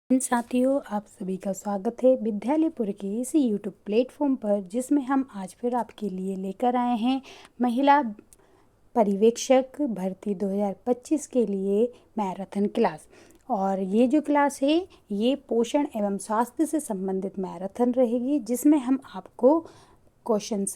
साथियों, आप सभी का स्वागत है विद्यालयपुर के इसी यूट्यूब प्लेटफॉर्म पर, जिसमें हम आज फिर आपके लिए लेकर आए हैं महिला पर्यवेक्षक भर्ती 2025 के लिए मैराथन क्लास। और ये जो क्लास है ये पोषण एवं स्वास्थ्य से संबंधित मैराथन रहेगी, जिसमें हम आपको क्वेश्चंस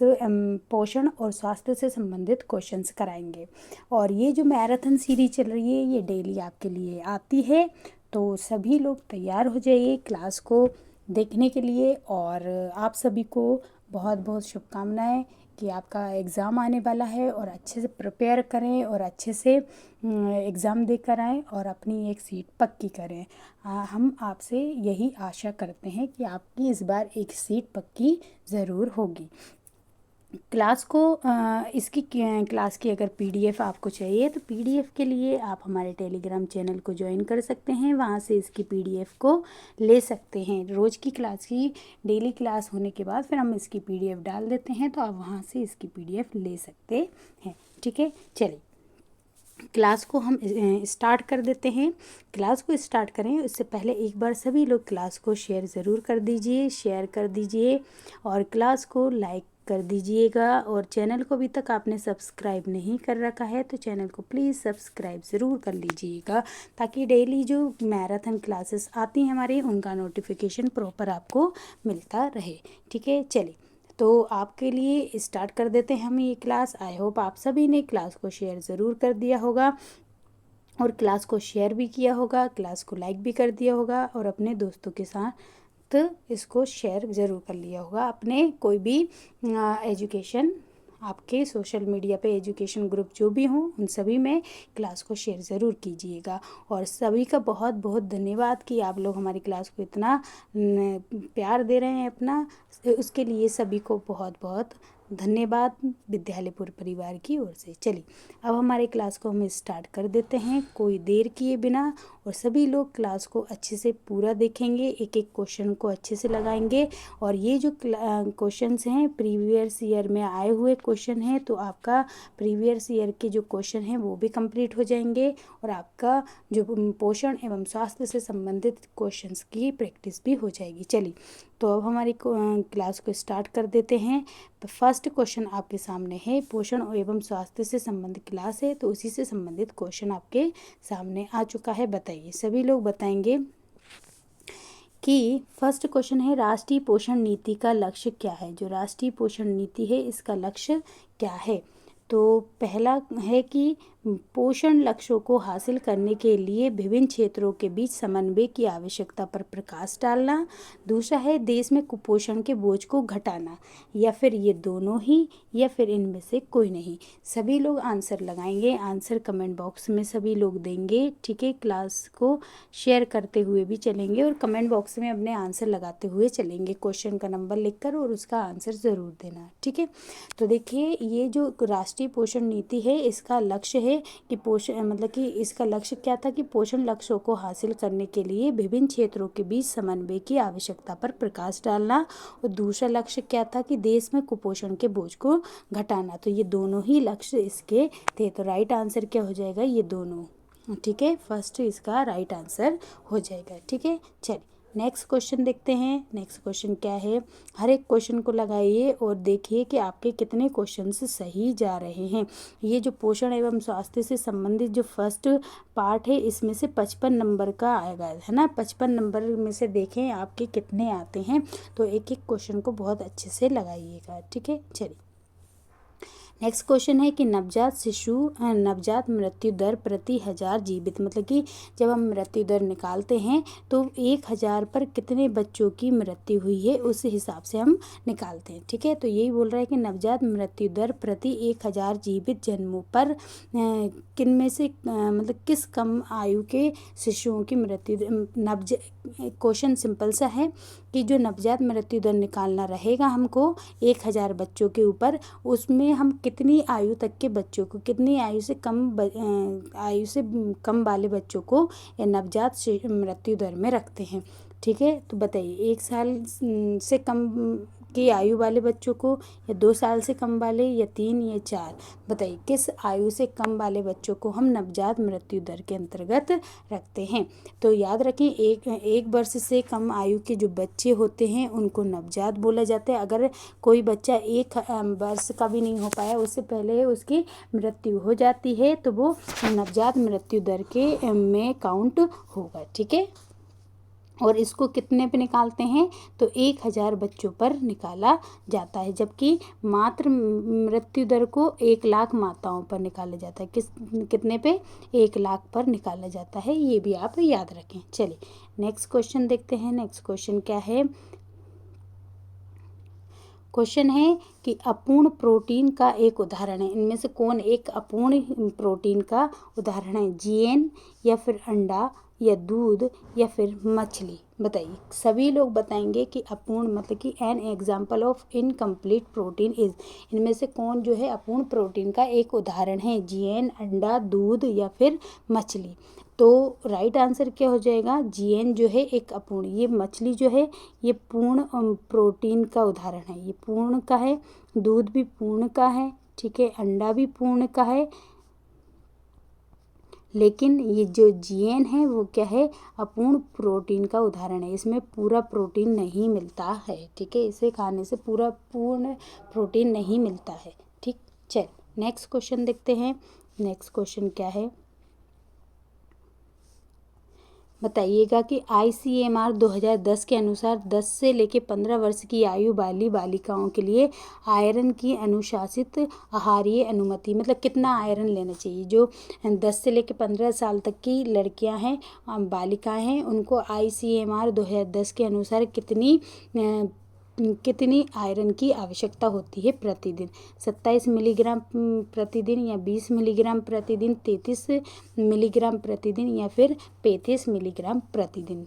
पोषण और स्वास्थ्य से संबंधित क्वेश्चंस कराएंगे। और ये जो मैराथन सीरीज चल रही है ये डेली आपके लिए आती है, तो सभी लोग तैयार हो जाइए क्लास को देखने के लिए। और आप सभी को बहुत बहुत शुभकामनाएं कि आपका एग्ज़ाम आने वाला है, और अच्छे से प्रिपेयर करें और अच्छे से एग्ज़ाम देकर आएँ और अपनी एक सीट पक्की करें। हम आपसे यही आशा करते हैं कि आपकी इस बार एक सीट पक्की ज़रूर होगी। क्लास को इसकी क्लास की अगर पीडीएफ आपको चाहिए तो पीडीएफ के लिए आप हमारे टेलीग्राम चैनल को ज्वाइन कर सकते हैं, वहाँ से इसकी पीडीएफ को ले सकते हैं। रोज़ की क्लास की डेली क्लास होने के बाद फिर हम इसकी पीडीएफ डाल देते हैं, तो आप वहाँ से इसकी पीडीएफ ले सकते हैं। ठीक है, चलिए क्लास को हम स्टार्ट कर देते हैं। क्लास को स्टार्ट करें उससे पहले एक बार सभी लोग क्लास को शेयर ज़रूर कर दीजिए, शेयर कर दीजिए और क्लास को लाइक कर दीजिएगा। और चैनल को अभी तक आपने सब्सक्राइब नहीं कर रखा है तो चैनल को प्लीज़ सब्सक्राइब ज़रूर कर लीजिएगा, ताकि डेली जो मैराथन क्लासेस आती हैं हमारी उनका नोटिफिकेशन प्रॉपर आपको मिलता रहे। ठीक है, चलिए तो आपके लिए स्टार्ट कर देते हैं हम ये क्लास। आई होप आप सभी ने क्लास को शेयर ज़रूर कर दिया होगा, और क्लास को शेयर भी किया होगा, क्लास को लाइक भी कर दिया होगा, और अपने दोस्तों के साथ इसको शेयर ज़रूर कर लिया होगा। अपने कोई भी एजुकेशन आपके सोशल मीडिया पे एजुकेशन ग्रुप जो भी हों उन सभी में क्लास को शेयर ज़रूर कीजिएगा। और सभी का बहुत बहुत धन्यवाद कि आप लोग हमारी क्लास को इतना प्यार दे रहे हैं अपना, उसके लिए सभी को बहुत बहुत धन्यवाद विद्यालयपुर परिवार की ओर से। चलिए अब हमारे क्लास को हम स्टार्ट कर देते हैं कोई देर किए बिना, और सभी लोग क्लास को अच्छे से पूरा देखेंगे, एक एक क्वेश्चन को अच्छे से लगाएंगे। और ये जो क्वेश्चंस हैं प्रीवियस ईयर में आए हुए क्वेश्चन हैं, तो आपका प्रीवियस ईयर के जो क्वेश्चन हैं वो भी कंप्लीट हो जाएंगे, और आपका जो पोषण एवं स्वास्थ्य से संबंधित क्वेश्चंस की प्रैक्टिस भी हो जाएगी। चलिए तो अब हमारी क्लास को स्टार्ट कर देते हैं। फर्स्ट क्वेश्चन आपके सामने है, पोषण एवं स्वास्थ्य से संबंधित क्लास है तो उसी से संबंधित क्वेश्चन आपके सामने आ चुका है। बताइए, सभी लोग बताएंगे कि फर्स्ट क्वेश्चन है, राष्ट्रीय पोषण नीति का लक्ष्य क्या है। जो राष्ट्रीय पोषण नीति है इसका लक्ष्य क्या है। तो पहला है कि पोषण लक्ष्यों को हासिल करने के लिए विभिन्न क्षेत्रों के बीच समन्वय की आवश्यकता पर प्रकाश डालना। दूसरा है देश में कुपोषण के बोझ को घटाना, या फिर ये दोनों ही, या फिर इनमें से कोई नहीं। सभी लोग आंसर लगाएंगे, आंसर कमेंट बॉक्स में सभी लोग देंगे। ठीक है, क्लास को शेयर करते हुए भी चलेंगे और कमेंट बॉक्स में अपने आंसर लगाते हुए चलेंगे, क्वेश्चन का नंबर लिखकर और उसका आंसर ज़रूर देना। ठीक है, तो देखिए ये जो राष्ट्रीय पोषण नीति है इसका लक्ष्य है कि पोषण मतलब कि इसका लक्ष्य क्या था कि पोषण लक्ष्यों को हासिल करने के लिए विभिन्न क्षेत्रों के बीच समन्वय की आवश्यकता पर प्रकाश डालना। और दूसरा लक्ष्य क्या था कि देश में कुपोषण के बोझ को घटाना। तो ये दोनों ही लक्ष्य इसके थे, तो राइट आंसर क्या हो जाएगा, ये दोनों। ठीक है, फर्स्ट इसका राइट आंसर हो जाएगा। ठीक है, चलिए नेक्स्ट क्वेश्चन देखते हैं। नेक्स्ट क्वेश्चन क्या है, हर एक क्वेश्चन को लगाइए और देखिए कि आपके कितने क्वेश्चंस सही जा रहे हैं। ये जो पोषण एवं स्वास्थ्य से संबंधित जो फर्स्ट पार्ट है इसमें से 55 नंबर का आएगा, है ना। 55 नंबर में से देखें आपके कितने आते हैं, तो एक एक क्वेश्चन को बहुत अच्छे से लगाइएगा। ठीक है, चलिए नेक्स्ट क्वेश्चन है कि नवजात मृत्यु दर प्रति 1000 जीवित, मतलब कि जब हम मृत्यु दर निकालते हैं तो 1000 पर कितने बच्चों की मृत्यु हुई है उस हिसाब से हम निकालते हैं। ठीक है, तो यही बोल रहा है कि नवजात मृत्यु दर प्रति 1000 जीवित जन्मों पर किन में से मतलब किस कम आयु के शिशुओं की मृत्यु क्वेश्चन सिंपल सा है कि जो नवजात मृत्यु दर निकालना रहेगा हमको 1000 बच्चों के ऊपर, उसमें हम कितनी आयु तक के बच्चों को, कितनी आयु से कम वाले बच्चों को नवजात मृत्यु दर में रखते हैं। ठीक है, तो बताइए 1 साल से कम की आयु वाले बच्चों को, या 2 साल से कम वाले, या 3 या 4? बताइए किस आयु से कम वाले बच्चों को हम नवजात मृत्यु दर के अंतर्गत रखते हैं। तो याद रखें, एक वर्ष से कम आयु के जो बच्चे होते हैं उनको नवजात बोला जाता है। अगर कोई बच्चा 1 वर्ष का भी नहीं हो पाया, उससे पहले उसकी मृत्यु हो जाती है, तो वो नवजात मृत्यु दर के में काउंट होगा। ठीक है, और इसको कितने पे निकालते हैं? तो 1000 बच्चों पर निकाला जाता है, जबकि मातृ मृत्यु दर को 1 लाख माताओं पर निकाला जाता है। कितने पे? 1 लाख पर निकाला जाता है। ये भी आप याद रखें। चलिए नेक्स्ट क्वेश्चन देखते हैं। नेक्स्ट क्वेश्चन क्या है? क्वेश्चन है कि अपूर्ण प्रोटीन का एक उदाहरण है। इनमें से कौन एक अपूर्ण प्रोटीन का उदाहरण है? जीएन, या फिर अंडा, या दूध, या फिर मछली? बताइए। सभी लोग बताएंगे कि अपूर्ण मतलब कि an example of incomplete protein is. इनमें से कौन जो है अपूर्ण प्रोटीन का एक उदाहरण है? जीएन, अंडा, दूध, या फिर मछली? तो राइट आंसर क्या हो जाएगा? जीएन जो है एक अपूर्ण, ये मछली जो है ये पूर्ण प्रोटीन का उदाहरण है। ये पूर्ण का है, दूध भी पूर्ण का है, ठीक है, अंडा भी पूर्ण का है, लेकिन ये जो जीएन है वो क्या है? अपूर्ण प्रोटीन का उदाहरण है। इसमें पूरा प्रोटीन नहीं मिलता है। ठीक है, इसे खाने से पूरा पूर्ण प्रोटीन नहीं मिलता है। ठीक, चल नेक्स्ट क्वेश्चन देखते हैं। नेक्स्ट क्वेश्चन क्या है? बताइएगा कि ICMR 2010 के अनुसार 10 से लेकर 15 वर्ष की आयु वाली बालिकाओं के लिए आयरन की अनुशासित आहारीय अनुमति, मतलब कितना आयरन लेना चाहिए? जो 10 से लेकर 15 साल तक की लड़कियां हैं, बालिकाएं हैं, उनको ICMR 2010 के अनुसार कितनी आयरन की आवश्यकता होती है प्रतिदिन? 27 मिलीग्राम प्रतिदिन, या 20 मिलीग्राम प्रतिदिन, 33 मिलीग्राम प्रतिदिन, या फिर 35 मिलीग्राम प्रतिदिन?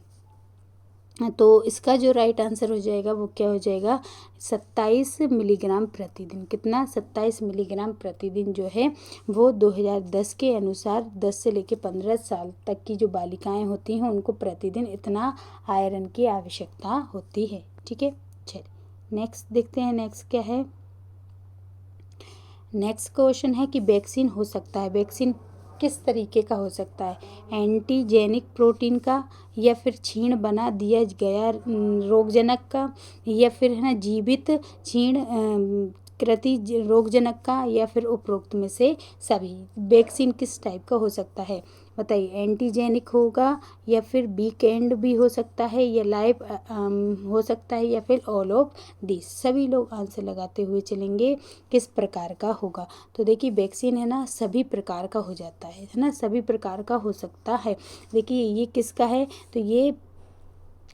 तो इसका जो राइट आंसर हो जाएगा वो क्या हो जाएगा? 27 मिलीग्राम प्रतिदिन। कितना? 27 मिलीग्राम प्रतिदिन जो है वो 2010 के अनुसार 10 से लेकर 15 साल तक की जो बालिकाएं होती हैं उनको प्रतिदिन इतना आयरन की आवश्यकता होती है। ठीक है, चलिए नेक्स्ट देखते हैं। नेक्स्ट क्या है? नेक्स्ट क्वेश्चन है कि वैक्सीन हो सकता है। वैक्सीन किस तरीके का हो सकता है? एंटीजेनिक प्रोटीन का, या फिर छीण बना दिया गया रोगजनक का, या फिर है ना जीवित छीण कृति रोगजनक का, या फिर उपरोक्त में से सभी? वैक्सीन किस टाइप का हो सकता है? बताइए। एंटीजेनिक होगा, या फिर वीकेंड भी हो सकता है, या लाइव हो सकता है, या फिर ऑल ऑफ दिस? सभी लोग आंसर लगाते हुए चलेंगे किस प्रकार का होगा। तो देखिए वैक्सीन है ना सभी प्रकार का हो जाता है ना, सभी प्रकार का हो सकता है। देखिए ये किसका है? तो ये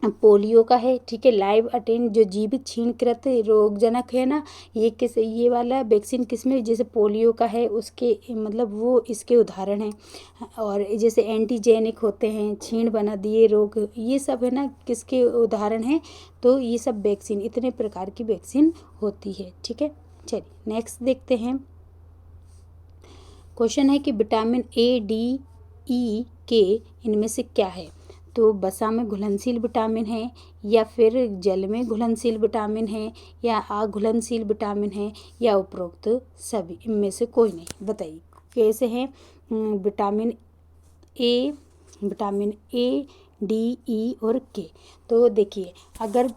पोलियो का है। ठीक है, लाइव अटेंड जो जीवित छीणकृत रोगजनक है ना, ये वाला वैक्सीन किसमें? जैसे पोलियो का है उसके मतलब वो इसके उदाहरण हैं। और जैसे एंटीजेनिक होते हैं, छीण बना दिए रोग, ये सब है ना किसके उदाहरण हैं? तो ये सब वैक्सीन, इतने प्रकार की वैक्सीन होती है। ठीक है, चलिए नेक्स्ट देखते हैं। क्वेश्चन है कि vitamin A, D, E, K इनमें से क्या है? तो वसा में घुलनशील विटामिन है, या फिर जल में घुलनशील विटामिन है, या अघुलनशील विटामिन है, या उपरोक्त सभी? इनमें से कोई नहीं। बताइए कैसे हैं? विटामिन ए, डी, ई और के। तो देखिए अगर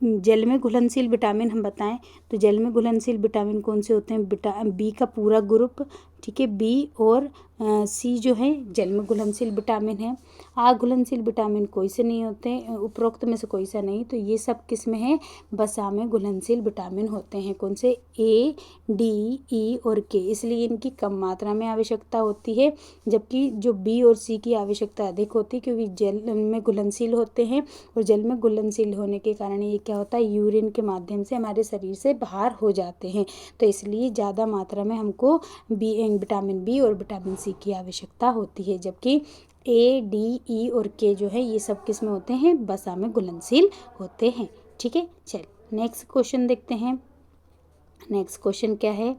जल में घुलनशील विटामिन हम बताएं तो जल में घुलनशील विटामिन कौन से होते हैं? बी का पूरा ग्रुप, ठीक है, बी और सी जो है जल में घुलनशील विटामिन है। अघुलनशील विटामिन कोई से नहीं होते, उपरोक्त में से कोई सा नहीं। तो ये सब किस में है? वसा में घुलनशील विटामिन होते हैं। कौन से? ए, डी, ई और के। इसलिए इनकी कम मात्रा में आवश्यकता होती है, जबकि जो बी और सी की आवश्यकता अधिक होती है, क्योंकि जल में घुलनशील होते हैं, और जल में घुलनशील होने के कारण ये क्या होता है? यूरिन के माध्यम से हमारे शरीर से बाहर हो जाते हैं। तो इसलिए ज़्यादा मात्रा में हमको विटामिन बी और विटामिन सी की आवश्यकता होती है, जबकि ए, डी, ई और के जो है ये सब किस में होते हैं? वसा में घुलनशील होते हैं। ठीक है, चलिए नेक्स्ट क्वेश्चन देखते हैं। नेक्स्ट क्वेश्चन क्या है?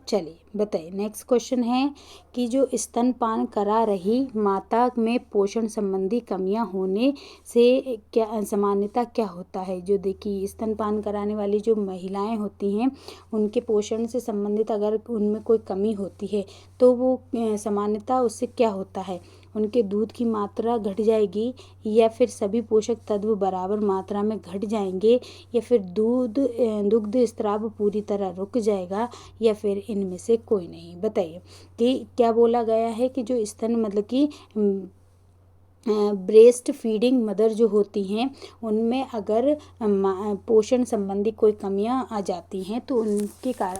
चलिए बताइए। नेक्स्ट क्वेश्चन है कि जो स्तनपान करा रही माता में पोषण संबंधी कमियां होने से क्या सामान्यतः क्या होता है। जो देखिए स्तनपान कराने वाली जो महिलाएं होती हैं उनके पोषण से संबंधित अगर उनमें कोई कमी होती है तो वो सामान्यतः उससे क्या होता है, उनके दूध की मात्रा घट जाएगी, या फिर सभी पोषक तत्व बराबर मात्रा में घट जाएंगे, या फिर दुग्ध स्राव पूरी तरह रुक जाएगा, या फिर इनमें से कोई नहीं। बताइए कि क्या बोला गया है कि जो स्तन मतलब कि ब्रेस्ट फीडिंग मदर जो होती हैं उनमें अगर पोषण संबंधी कोई कमियां आ जाती हैं तो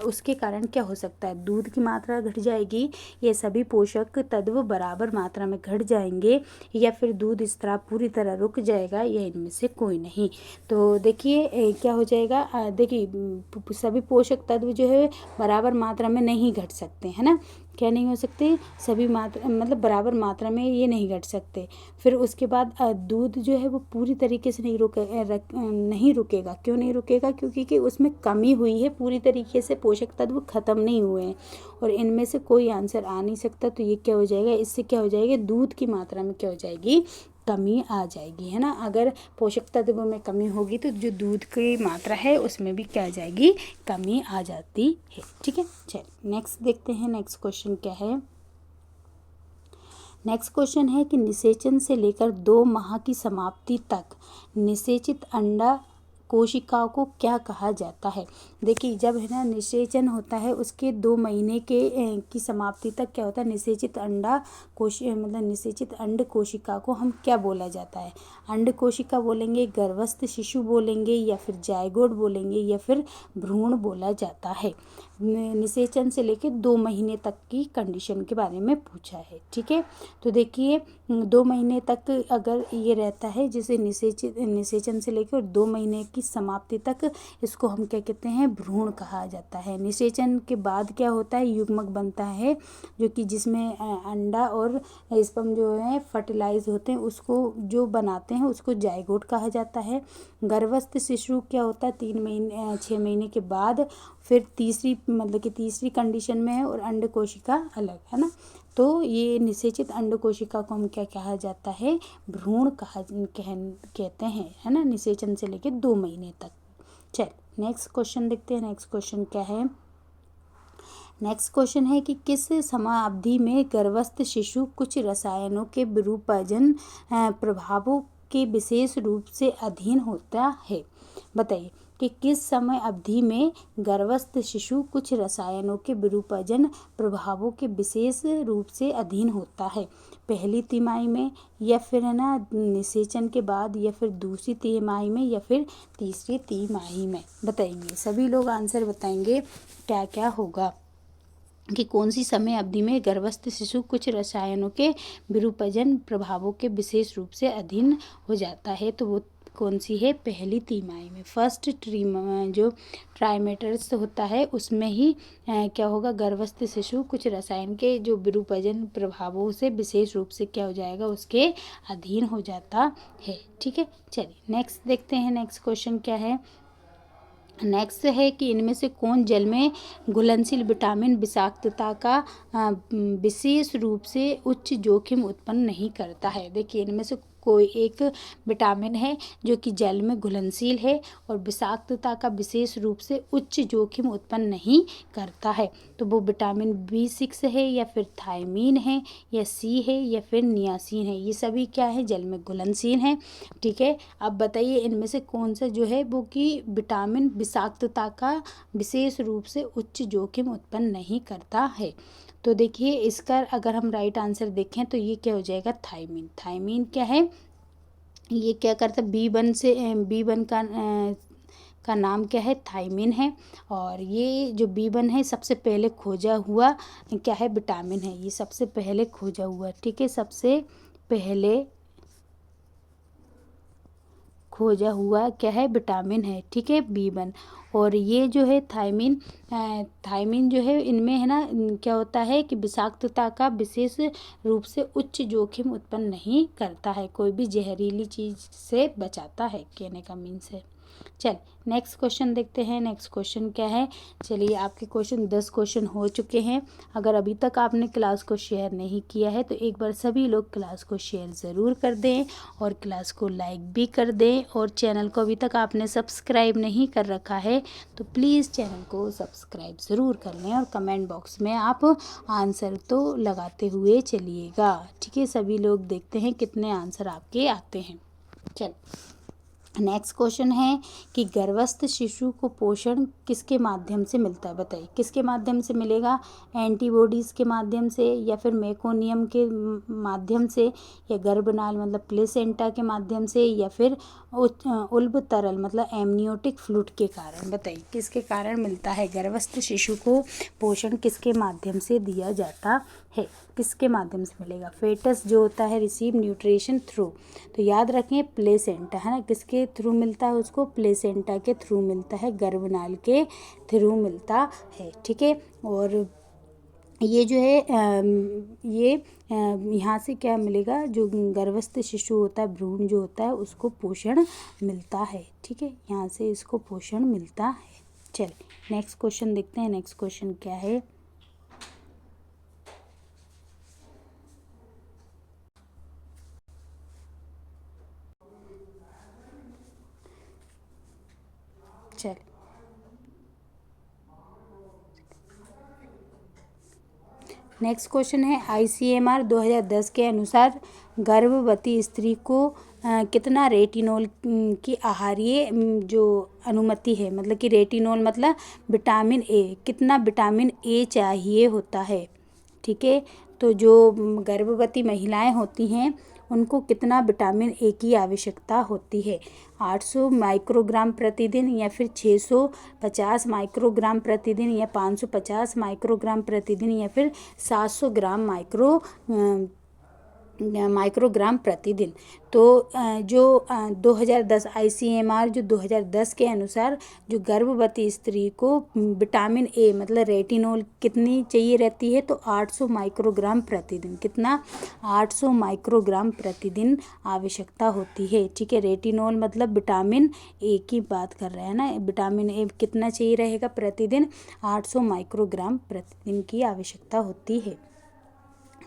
उसके कारण क्या हो सकता है, दूध की मात्रा घट जाएगी, ये सभी पोषक तत्व बराबर मात्रा में घट जाएंगे, या फिर दूध स्राव पूरी तरह रुक जाएगा, या इनमें से कोई नहीं। तो देखिए क्या हो जाएगा, देखिए सभी पोषक तत्व जो है बराबर मात्रा में नहीं घट सकते, है ना। क्या नहीं हो सकते, सभी मात्रा मतलब बराबर मात्रा में ये नहीं घट सकते। फिर उसके बाद दूध जो है वो पूरी तरीके से नहीं रुकेगा। क्यों नहीं रुकेगा, क्योंकि कि उसमें कमी हुई है, पूरी तरीके से पोषक तत्व खत्म नहीं हुए हैं, और इनमें से कोई आंसर आ नहीं सकता। तो ये क्या हो जाएगा, इससे क्या हो जाएगा, दूध की मात्रा में क्या हो जाएगी, कमी आ जाएगी, है ना। अगर पोषक तत्वों में कमी होगी तो जो दूध की मात्रा है उसमें भी क्या आ जाएगी, कमी आ जाती है। ठीक है, चलिए नेक्स्ट देखते हैं। नेक्स्ट क्वेश्चन क्या है। नेक्स्ट क्वेश्चन है कि निषेचन से लेकर 2 माह की समाप्ति तक निषेचित अंडा कोशिकाओं को क्या कहा जाता है। देखिए जब है ना निषेचन होता है उसके 2 महीने की समाप्ति तक क्या होता है, निषेचित निषेचित अंड कोशिका को हम क्या बोला जाता है, अंड कोशिका बोलेंगे, गर्भस्थ शिशु बोलेंगे, या फिर जायगोट बोलेंगे, या फिर भ्रूण बोला जाता है। निषेचन से लेकर 2 महीने तक की कंडीशन के बारे में पूछा है। ठीक है, तो देखिए 2 महीने तक अगर ये रहता है, जैसे निषेचन से लेकर 2 महीने की समाप्ति तक, इसको हम क्या कहते हैं, भ्रूण कहा जाता है। निषेचन के बाद क्या होता है, युग्मक बनता है, जो कि जिसमें अंडा और स्पर्म जो है फर्टिलाइज होते हैं, उसको जो बनाते हैं उसको जायगोट कहा जाता है। गर्भस्थ शिशु क्या होता है, 6 महीने के बाद फिर तीसरी कंडीशन में है, और अंड कोशिका अलग, है ना। तो ये निषेचित अंड कोशिका को हम क्या कहा जाता है, भ्रूण कहते हैं, है ना, निषेचन से लेकर 2 महीने तक। चल नेक्स्ट क्वेश्चन देखते हैं। नेक्स्ट क्वेश्चन क्या है। नेक्स्ट क्वेश्चन है कि किस समयावधि में गर्भस्थ शिशु कुछ रसायनों के विरूपजन प्रभावों के विशेष रूप से अधीन होता है। बताइए कि किस समय अवधि में गर्भस्थ शिशु कुछ रसायनों के विरूपजन प्रभावों के विशेष रूप से अधीन होता है। पहली तिमाही में, या फिर है ना निषेचन के बाद, या फिर दूसरी तिमाही में, या फिर तीसरी तिमाही में। बताएंगे सभी लोग आंसर बताएंगे क्या क्या होगा, कि कौन सी समय अवधि में गर्भस्थ शिशु कुछ रसायनों के विरूपजन प्रभावों के विशेष रूप से अधीन हो जाता है। तो वो कौन सी है, पहली तिमाही में, फर्स्ट जो ट्राइमेस्टर होता है उसमें ही क्या होगा, गर्भस्थ शिशु कुछ रसायन के जो विरूपजन प्रभावों से विशेष रूप से क्या हो जाएगा, उसके अधीन हो जाता है। ठीक है, चलिए नेक्स्ट देखते हैं। नेक्स्ट क्वेश्चन क्या है। नेक्स्ट है कि इनमें से कौन जल में घुलनशील विटामिन विषाक्तता का विशेष रूप से उच्च जोखिम उत्पन्न नहीं करता है। देखिए इनमें से कोई एक विटामिन है जो कि जल में घुलनशील है और विषाक्तता का विशेष रूप से उच्च जोखिम उत्पन्न नहीं करता है। तो वो विटामिन B6 है, या फिर थायमीन है, या सी है, या फिर नियासिन है। ये सभी क्या है, जल में घुलनशील हैं। ठीक है, अब बताइए इनमें से कौन सा जो है वो कि विटामिन विषाक्तता का विशेष रूप से उच्च जोखिम उत्पन्न नहीं करता है। तो देखिए इसका अगर हम राइट आंसर देखें तो ये क्या हो जाएगा, थायमीन। थायमीन क्या है, ये क्या करता है, B1 का नाम क्या है, थायमीन है। और ये जो B1 है सबसे पहले खोजा हुआ क्या है, विटामिन है। ये सबसे पहले खोजा हुआ, ठीक है, सबसे पहले खोजा हुआ क्या है, विटामिन है। ठीक है, B1। और ये जो है थायमीन जो है इनमें है ना क्या होता है कि विषाक्तता का विशेष रूप से उच्च जोखिम उत्पन्न नहीं करता है, कोई भी जहरीली चीज़ से बचाता है, कहने का मीन्स है। चल नेक्स्ट क्वेश्चन देखते हैं। नेक्स्ट क्वेश्चन क्या है, चलिए आपके क्वेश्चन 10 क्वेश्चन हो चुके हैं। अगर अभी तक आपने क्लास को शेयर नहीं किया है तो एक बार सभी लोग क्लास को शेयर ज़रूर कर दें और क्लास को लाइक भी कर दें, और चैनल को अभी तक आपने सब्सक्राइब नहीं कर रखा है तो प्लीज़ चैनल को सब्सक्राइब ज़रूर कर लें, और कमेंट बॉक्स में आप आंसर तो लगाते हुए चलिएगा। ठीक है, सभी लोग देखते हैं कितने आंसर आपके आते हैं। चल नेक्स्ट क्वेश्चन है कि गर्भस्थ शिशु को पोषण किसके माध्यम से मिलता है, बताइए किसके माध्यम से मिलेगा। एंटीबॉडीज़ के माध्यम से, या फिर मेकोनियम के माध्यम से, या गर्भनाल मतलब प्लेसेंटा के माध्यम से, या फिर उल्ब तरल मतलब एमनियोटिक फ्लूइड के कारण। बताइए किसके कारण मिलता है, गर्भस्थ शिशु को पोषण किसके माध्यम से दिया जाता है, किसके माध्यम से मिलेगा। फेटस जो होता है रिसीव न्यूट्रिशन थ्रू, तो याद रखें प्लेसेंटा है ना, किसके थ्रू मिलता है उसको, प्लेसेंटा के थ्रू मिलता है, गर्भनाल के थ्रू मिलता है। ठीक है, और ये जो है ये यहाँ से क्या मिलेगा, जो गर्भस्थ शिशु होता है, भ्रूण जो होता है उसको पोषण मिलता है। ठीक है, यहाँ से इसको पोषण मिलता है। चलिए नेक्स्ट क्वेश्चन देखते हैं। नेक्स्ट क्वेश्चन क्या है, चल नेक्स्ट क्वेश्चन है ICMR 2010 के अनुसार गर्भवती स्त्री को कितना रेटिनॉल की आहारीय जो अनुमति है, मतलब कि रेटिनॉल मतलब विटामिन ए, कितना विटामिन ए चाहिए होता है। ठीक है, तो जो गर्भवती महिलाएं होती हैं उनको कितना विटामिन ए की आवश्यकता होती है, 800 माइक्रोग्राम प्रतिदिन, या फिर 650 माइक्रोग्राम प्रतिदिन, या 550 माइक्रोग्राम प्रतिदिन, या फिर 700 ग्राम माइक्रोग्राम प्रतिदिन। तो जो 2010 ICMR जो 2010 के अनुसार जो गर्भवती स्त्री को विटामिन ए मतलब रेटिनॉल कितनी चाहिए रहती है, तो 800 माइक्रोग्राम प्रतिदिन, कितना 800 माइक्रोग्राम प्रतिदिन आवश्यकता होती है। ठीक है, रेटिनॉल मतलब विटामिन ए की बात कर रहे हैं ना, विटामिन ए कितना चाहिए रहेगा प्रतिदिन, 800 माइक्रोग्राम प्रतिदिन की आवश्यकता होती है।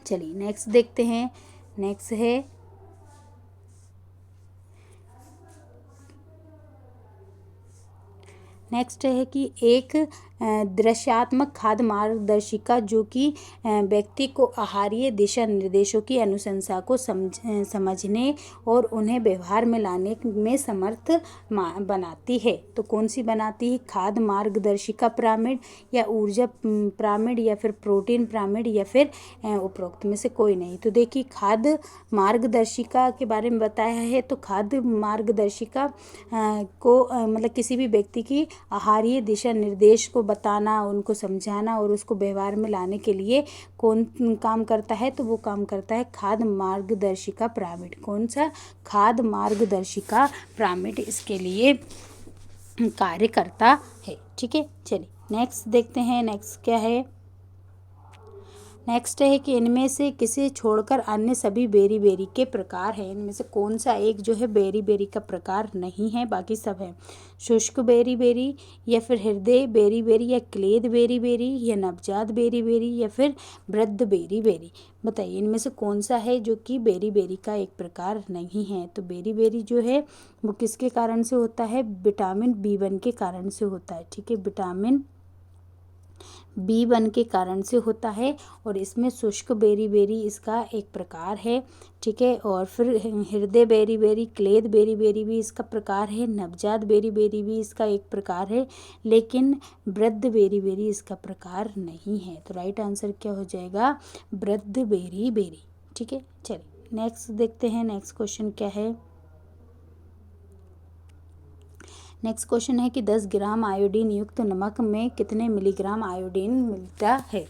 चलिए नेक्स्ट देखते हैं। नेक्स्ट है कि एक दृश्यात्मक खाद्य मार्गदर्शिका जो कि व्यक्ति को आहारीय दिशा निर्देशों की अनुशंसा को समझने और उन्हें व्यवहार में लाने में समर्थ बनाती है। तो कौन सी बनाती है, खाद्य मार्गदर्शिका पिरामिड, या ऊर्जा पिरामिड, या फिर प्रोटीन पिरामिड, या फिर उपरोक्त में से कोई नहीं। तो देखिए खाद्य मार्गदर्शिका के बारे में बताया है, तो खाद्य मार्गदर्शिका को मतलब किसी भी व्यक्ति की आहारीय दिशा निर्देश को बताना, उनको समझाना और उसको व्यवहार में लाने के लिए कौन काम करता है, तो वो काम करता है खाद्य मार्गदर्शिका पिरामिड। कौन सा, खाद्य मार्गदर्शिका पिरामिड इसके लिए कार्य करता है। ठीक है, चलिए नेक्स्ट देखते हैं। नेक्स्ट क्या है, नेक्स्ट है कि इनमें से किसे छोड़कर अन्य सभी बेरी बेरी के प्रकार हैं। इनमें से कौन सा एक जो है बेरी बेरी का प्रकार नहीं है, बाकी सब है। शुष्क बेरी बेरी, या फिर हृदय बेरी बेरी, या क्लेद बेरी बेरी, या नवजात बेरी बेरी, या फिर वृद्ध बेरी बेरी। बताइए इनमें से कौन सा है जो कि बेरी बेरी का एक प्रकार नहीं है। तो बेरी बेरी जो है वो किसके कारण से होता है, विटामिन B1 के कारण से होता है। ठीक है, विटामिन B1 के कारण से होता है, और इसमें शुष्क बेरी बेरी इसका एक प्रकार है। ठीक है, और फिर हृदय बेरी बेरी, क्लेद बेरी बेरी भी इसका प्रकार है, नवजात बेरी बेरी भी इसका एक प्रकार है, लेकिन वृद्ध बेरी बेरी इसका प्रकार नहीं है। तो राइट आंसर क्या हो जाएगा, वृद्ध बेरी बेरी। ठीक है, चलिए नेक्स्ट देखते हैं। नेक्स्ट क्वेश्चन क्या है, नेक्स्ट क्वेश्चन है कि 10 ग्राम आयोडीन युक्त नमक में कितने मिलीग्राम आयोडीन मिलता है।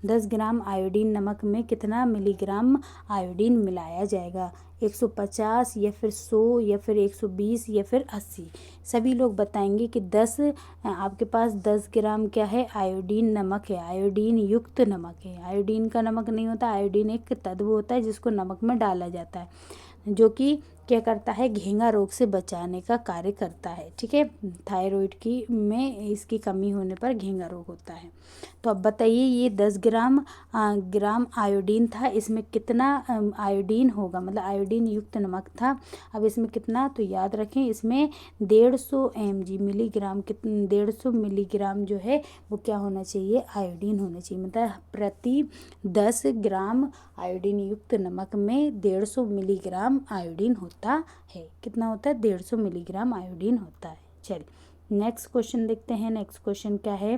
10 ग्राम आयोडीन नमक में कितना मिलीग्राम आयोडीन मिलाया जाएगा, 150, या फिर 100, या फिर 120, या फिर 80। सभी लोग बताएंगे कि 10 आपके पास 10 ग्राम क्या है, आयोडीन नमक है, आयोडीन युक्त नमक है। आयोडीन का नमक नहीं होता, आयोडीन एक तत्व होता है जिसको नमक में डाला जाता है, जो कि क्या करता है, घेंगा रोग से बचाने का कार्य करता है। ठीक है, थायराइड की में इसकी कमी होने पर घेंगा रोग होता है। तो अब बताइए, ये 10 ग्राम आयोडीन था, इसमें कितना आयोडीन होगा, मतलब आयोडीन युक्त नमक था। अब इसमें कितना, तो याद रखें इसमें 150 mg मिलीग्राम 150 मिलीग्राम जो है वो क्या होना चाहिए, आयोडीन होना चाहिए। मतलब प्रति 10 ग्राम आयोडीन युक्त नमक में 150 मिलीग्राम आयोडीन होता है। कितना होता है, 150 मिलीग्राम आयोडीन होता है। चलिए नेक्स्ट क्वेश्चन देखते हैं। नेक्स्ट क्वेश्चन क्या है,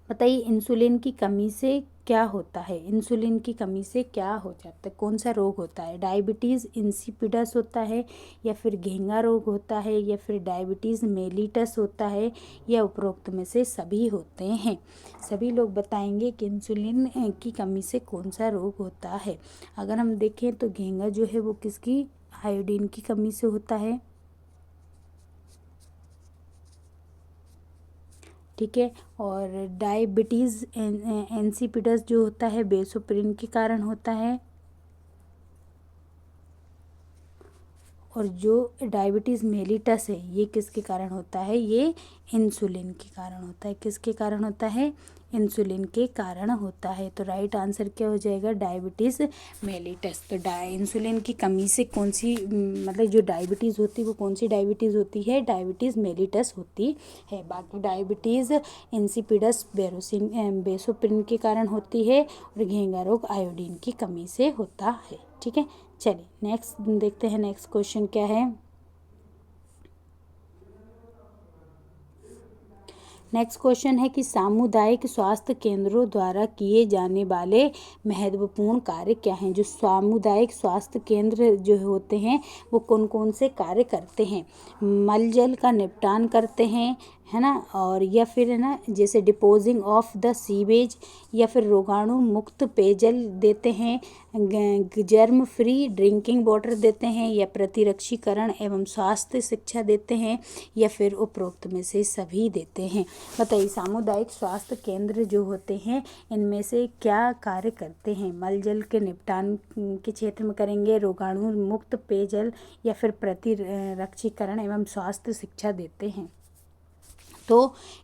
बताइए इंसुलिन की कमी से क्या होता है। इंसुलिन की कमी से क्या हो जाता है, कौन सा रोग होता है। डायबिटीज़ इंसिपिडस होता है, या फिर घेंगा रोग होता है, या फिर डायबिटीज़ मेलिटस होता है, या उपरोक्त में से सभी होते हैं। सभी लोग बताएंगे कि इंसुलिन की कमी से कौन सा रोग होता है। अगर हम देखें तो घेंगा जो है वो किसकी, आयोडीन की कमी से होता है। ठीक है, और डायबिटीज़ इंसिपिडस जो होता है बेसोप्रिन के कारण होता है। और जो डायबिटीज़ मेलिटस है ये किसके कारण होता है, ये इंसुलिन के कारण होता है। किसके कारण होता है, इंसुलिन के कारण होता है। तो राइट आंसर क्या हो जाएगा, डायबिटीज़ मेलिटस। तो इंसुलिन की कमी से कौन सी मतलब जो डायबिटीज़ होती है वो कौन सी डायबिटीज़ होती है, डायबिटीज़ मेलिटस होती है। बाकी डायबिटीज़ इंसिपिडस बेसोप्रिन के कारण होती है, और घेंगा रोग आयोडीन की कमी से होता है। ठीक है, चलिए नेक्स्ट देखते हैं। नेक्स्ट क्वेश्चन क्या है, नेक्स्ट क्वेश्चन है कि सामुदायिक स्वास्थ्य केंद्रों द्वारा किए जाने वाले महत्वपूर्ण कार्य क्या हैं। जो सामुदायिक स्वास्थ्य केंद्र जो होते हैं वो कौन कौन से कार्य करते हैं। मल जल का निपटान करते हैं, है ना, और या फिर है ना जैसे डिपोजिंग ऑफ द सीवेज, या फिर रोगाणु मुक्त पेयजल देते हैं, जर्म फ्री ड्रिंकिंग वाटर देते हैं, या प्रतिरक्षीकरण एवं स्वास्थ्य शिक्षा देते हैं, या फिर उपरोक्त में से सभी देते हैं। बताइए सामुदायिक स्वास्थ्य केंद्र जो होते हैं इनमें से क्या कार्य करते हैं। मल जल के निपटान के क्षेत्र में करेंगे, रोगाणु मुक्त पेयजल, या फिर प्रतिरक्षीकरण एवं स्वास्थ्य शिक्षा देते हैं। तो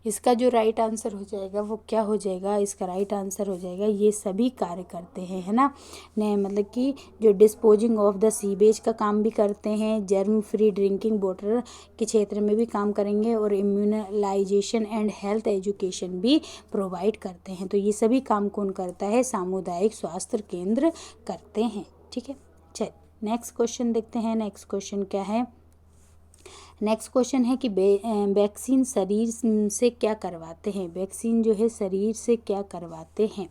इसका जो राइट आंसर हो जाएगा वो क्या हो जाएगा, इसका राइट आंसर हो जाएगा ये सभी कार्य करते हैं, है ना। ने मतलब कि जो डिस्पोजिंग ऑफ द सीवेज का काम भी करते हैं, जर्म फ्री ड्रिंकिंग वाटर के क्षेत्र में भी काम करेंगे, और इम्यूनलाइजेशन एंड हेल्थ एजुकेशन भी प्रोवाइड करते हैं। तो ये सभी काम कौन करता है, सामुदायिक स्वास्थ्य केंद्र करते हैं। ठीक है, चलिए नेक्स्ट क्वेश्चन देखते हैं। नेक्स्ट क्वेश्चन क्या है, नेक्स्ट क्वेश्चन है कि वैक्सीन शरीर से क्या करवाते हैं। वैक्सीन जो है शरीर से क्या करवाते हैं,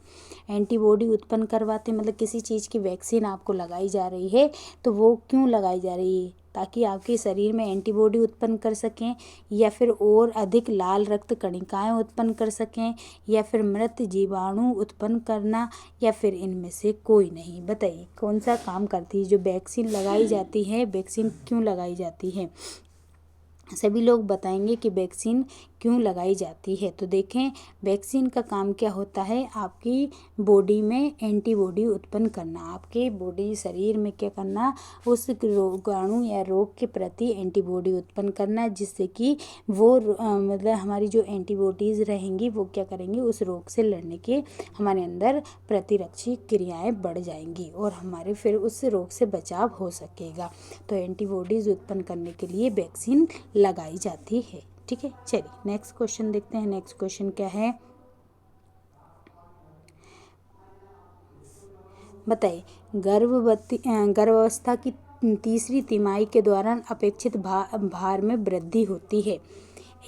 एंटीबॉडी उत्पन्न करवाते हैं। मतलब किसी चीज़ की वैक्सीन आपको लगाई जा रही है तो वो क्यों लगाई जा रही है, ताकि आपके शरीर में एंटीबॉडी उत्पन्न कर सकें, या फिर और अधिक लाल रक्त कणिकाएं उत्पन्न कर सकें, या फिर मृत जीवाणु उत्पन्न करना, या फिर इनमें से कोई नहीं। बताइए कौन सा काम करती है जो वैक्सीन लगाई जाती है, वैक्सीन क्यों लगाई जाती है। सभी लोग बताएंगे कि वैक्सीन क्यों लगाई जाती है। तो देखें वैक्सीन का काम क्या होता है, आपकी बॉडी में एंटीबॉडी उत्पन्न करना, आपके बॉडी शरीर में क्या करना, उस रोगाणु या रोग के प्रति एंटीबॉडी उत्पन्न करना, जिससे कि वो मतलब हमारी जो एंटीबॉडीज़ रहेंगी वो क्या करेंगी, उस रोग से लड़ने के हमारे अंदर प्रतिरक्षी क्रियाएं बढ़ जाएंगी, और हमारे फिर उस रोग से बचाव हो सकेगा। तो एंटीबॉडीज़ उत्पन्न करने के लिए वैक्सीन लगाई जाती है। ठीक है, चलिए नेक्स्ट क्वेश्चन देखते हैं। नेक्स्ट क्वेश्चन क्या है, बताइए गर्भावस्था की तीसरी तिमाही के दौरान अपेक्षित भार में वृद्धि होती है।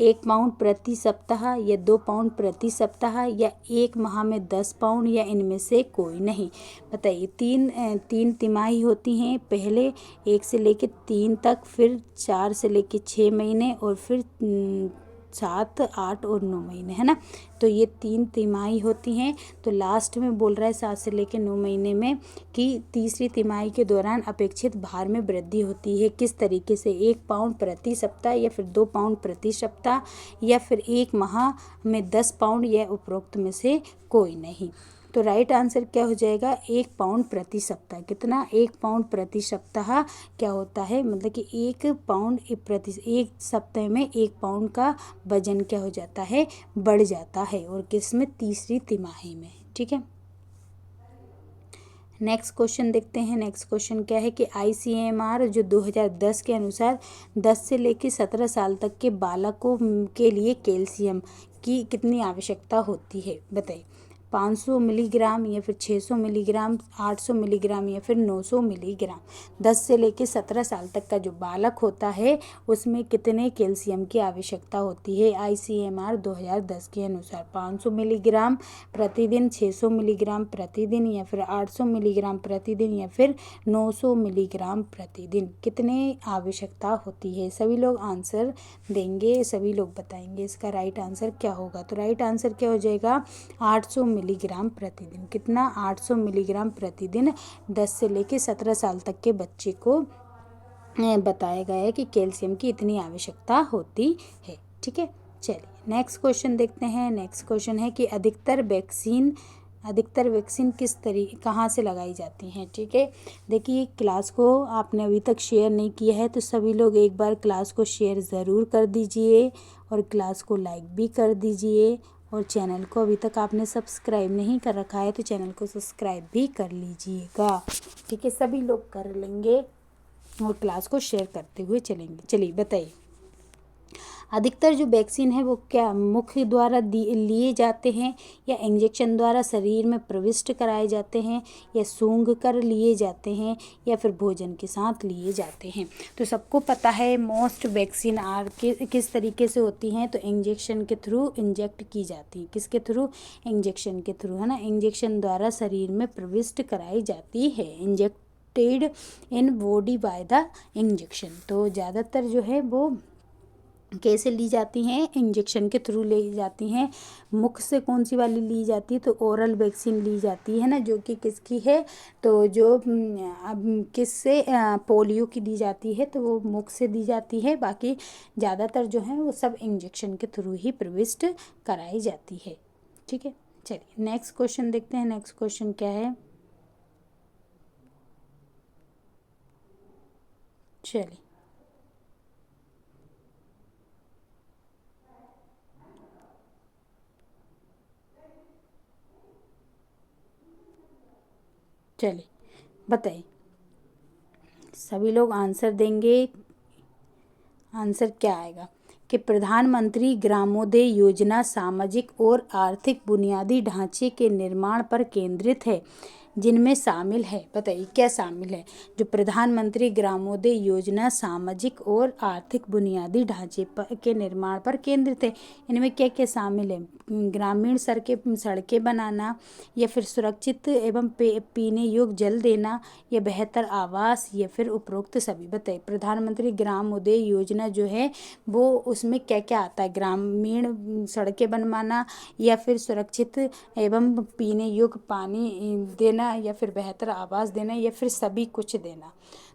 1 पाउंड प्रति सप्ताह, या 2 पाउंड प्रति सप्ताह, या 1 माह में 10 पाउंड, या इनमें से कोई नहीं। बताइए तीन तिमाही होती हैं, पहले 1 से लेकर 3 तक, फिर 4 से लेकर 6 महीने, और फिर 7, 8 और 9 महीने, है ना। तो ये 3 तिमाही होती हैं। तो लास्ट में बोल रहा है 7 से लेकर 9 महीने में कि तीसरी तिमाही के दौरान अपेक्षित भार में वृद्धि होती है। किस तरीके से, 1 पाउंड प्रति सप्ताह, या फिर 2 पाउंड प्रति सप्ताह, या फिर 1 माह में 10 पाउंड, या उपरोक्त में से कोई नहीं। तो राइट आंसर क्या हो जाएगा, 1 पाउंड प्रति सप्ताह। कितना, 1 पाउंड प्रति सप्ताह क्या होता है, मतलब कि 1 पाउंड प्रति, एक सप्ताह में 1 पाउंड का वजन क्या हो जाता है, बढ़ जाता है, और किसमें, तीसरी तिमाही में। ठीक है, नेक्स्ट क्वेश्चन देखते हैं। नेक्स्ट क्वेश्चन क्या है कि ICMR जो 2010 के अनुसार 10 से लेकर 17 साल तक के बालकों के लिए कैल्शियम की कितनी आवश्यकता होती है, बताइए। 500 मिलीग्राम या फिर 600 मिलीग्राम, 800 मिलीग्राम या फिर 900 मिलीग्राम। 10 से लेकर 17 साल तक का जो बालक होता है उसमें कितने कैल्शियम की आवश्यकता होती है ICMR 2010 के अनुसार। 500 मिलीग्राम प्रतिदिन, 600 मिलीग्राम प्रतिदिन या फिर 800 मिलीग्राम प्रतिदिन या फिर 900 मिलीग्राम प्रतिदिन, कितने आवश्यकता होती है। सभी लोग आंसर देंगे, सभी लोग बताएंगे इसका राइट आंसर क्या होगा। तो राइट आंसर क्या हो जाएगा, 800 मिलीग्राम प्रतिदिन। कितना, 800 मिलीग्राम प्रतिदिन 10 से लेकर 17 साल तक के बच्चे को बताया गया है कि कैल्शियम की इतनी आवश्यकता होती है। ठीक है, चलिए नेक्स्ट क्वेश्चन देखते हैं। नेक्स्ट क्वेश्चन है कि अधिकतर वैक्सीन कहाँ से लगाई जाती हैं। ठीक है, देखिए क्लास को आपने अभी तक शेयर नहीं किया है तो सभी लोग एक बार क्लास को शेयर ज़रूर कर दीजिए और क्लास को लाइक भी कर दीजिए, और चैनल को अभी तक आपने सब्सक्राइब नहीं कर रखा है तो चैनल को सब्सक्राइब भी कर लीजिएगा। ठीक है, सभी लोग कर लेंगे और क्लास को शेयर करते हुए चलेंगे। चलिए बताइए, अधिकतर जो वैक्सीन है वो क्या मुख्य द्वारा लिए जाते हैं, या इंजेक्शन द्वारा शरीर में प्रविष्ट कराए जाते हैं, या सूंघ कर लिए जाते हैं, या फिर भोजन के साथ लिए जाते हैं। तो सबको पता है मोस्ट वैक्सीन किस तरीके से होती हैं, तो इंजेक्शन के थ्रू इंजेक्ट की जाती है। किसके थ्रू, इंजेक्शन के थ्रू, है ना। इंजेक्शन द्वारा शरीर में प्रविष्ट कराई जाती है, injected in body by the injection. तो ज़्यादातर जो है वो कैसे ली जाती हैं, इंजेक्शन के थ्रू ली जाती हैं। मुख से कौन सी वाली ली जाती है, तो ओरल वैक्सीन ली जाती है ना, जो कि किसकी है, तो जो अब किससे, पोलियो की दी जाती है, तो वो मुख से दी जाती है। बाकी ज़्यादातर जो है वो सब इंजेक्शन के थ्रू ही प्रविष्ट कराई जाती है। ठीक है, चलिए नेक्स्ट क्वेश्चन देखते हैं। नेक्स्ट क्वेश्चन क्या है, चलिए बताइए, सभी लोग आंसर देंगे। आंसर क्या आएगा कि प्रधानमंत्री ग्रामोदय योजना सामाजिक और आर्थिक बुनियादी ढांचे के निर्माण पर केंद्रित है, जिनमें शामिल है, बताइए क्या शामिल है। जो प्रधानमंत्री ग्रामोदय योजना सामाजिक और आर्थिक बुनियादी ढांचे के निर्माण पर केंद्रित है, इनमें क्या क्या शामिल है, ग्रामीण सड़कें बनाना, या फिर सुरक्षित एवं पीने योग्य जल देना, या बेहतर आवास, या फिर उपरोक्त सभी। बताइए प्रधानमंत्री ग्रामोदय योजना जो है वो उसमें क्या क्या आता है, ग्रामीण सड़कें बनवाना, या फिर सुरक्षित एवं पीने योग्य पानी देना, या फिर बेहतर आवास देना, या फिर सभी कुछ देना।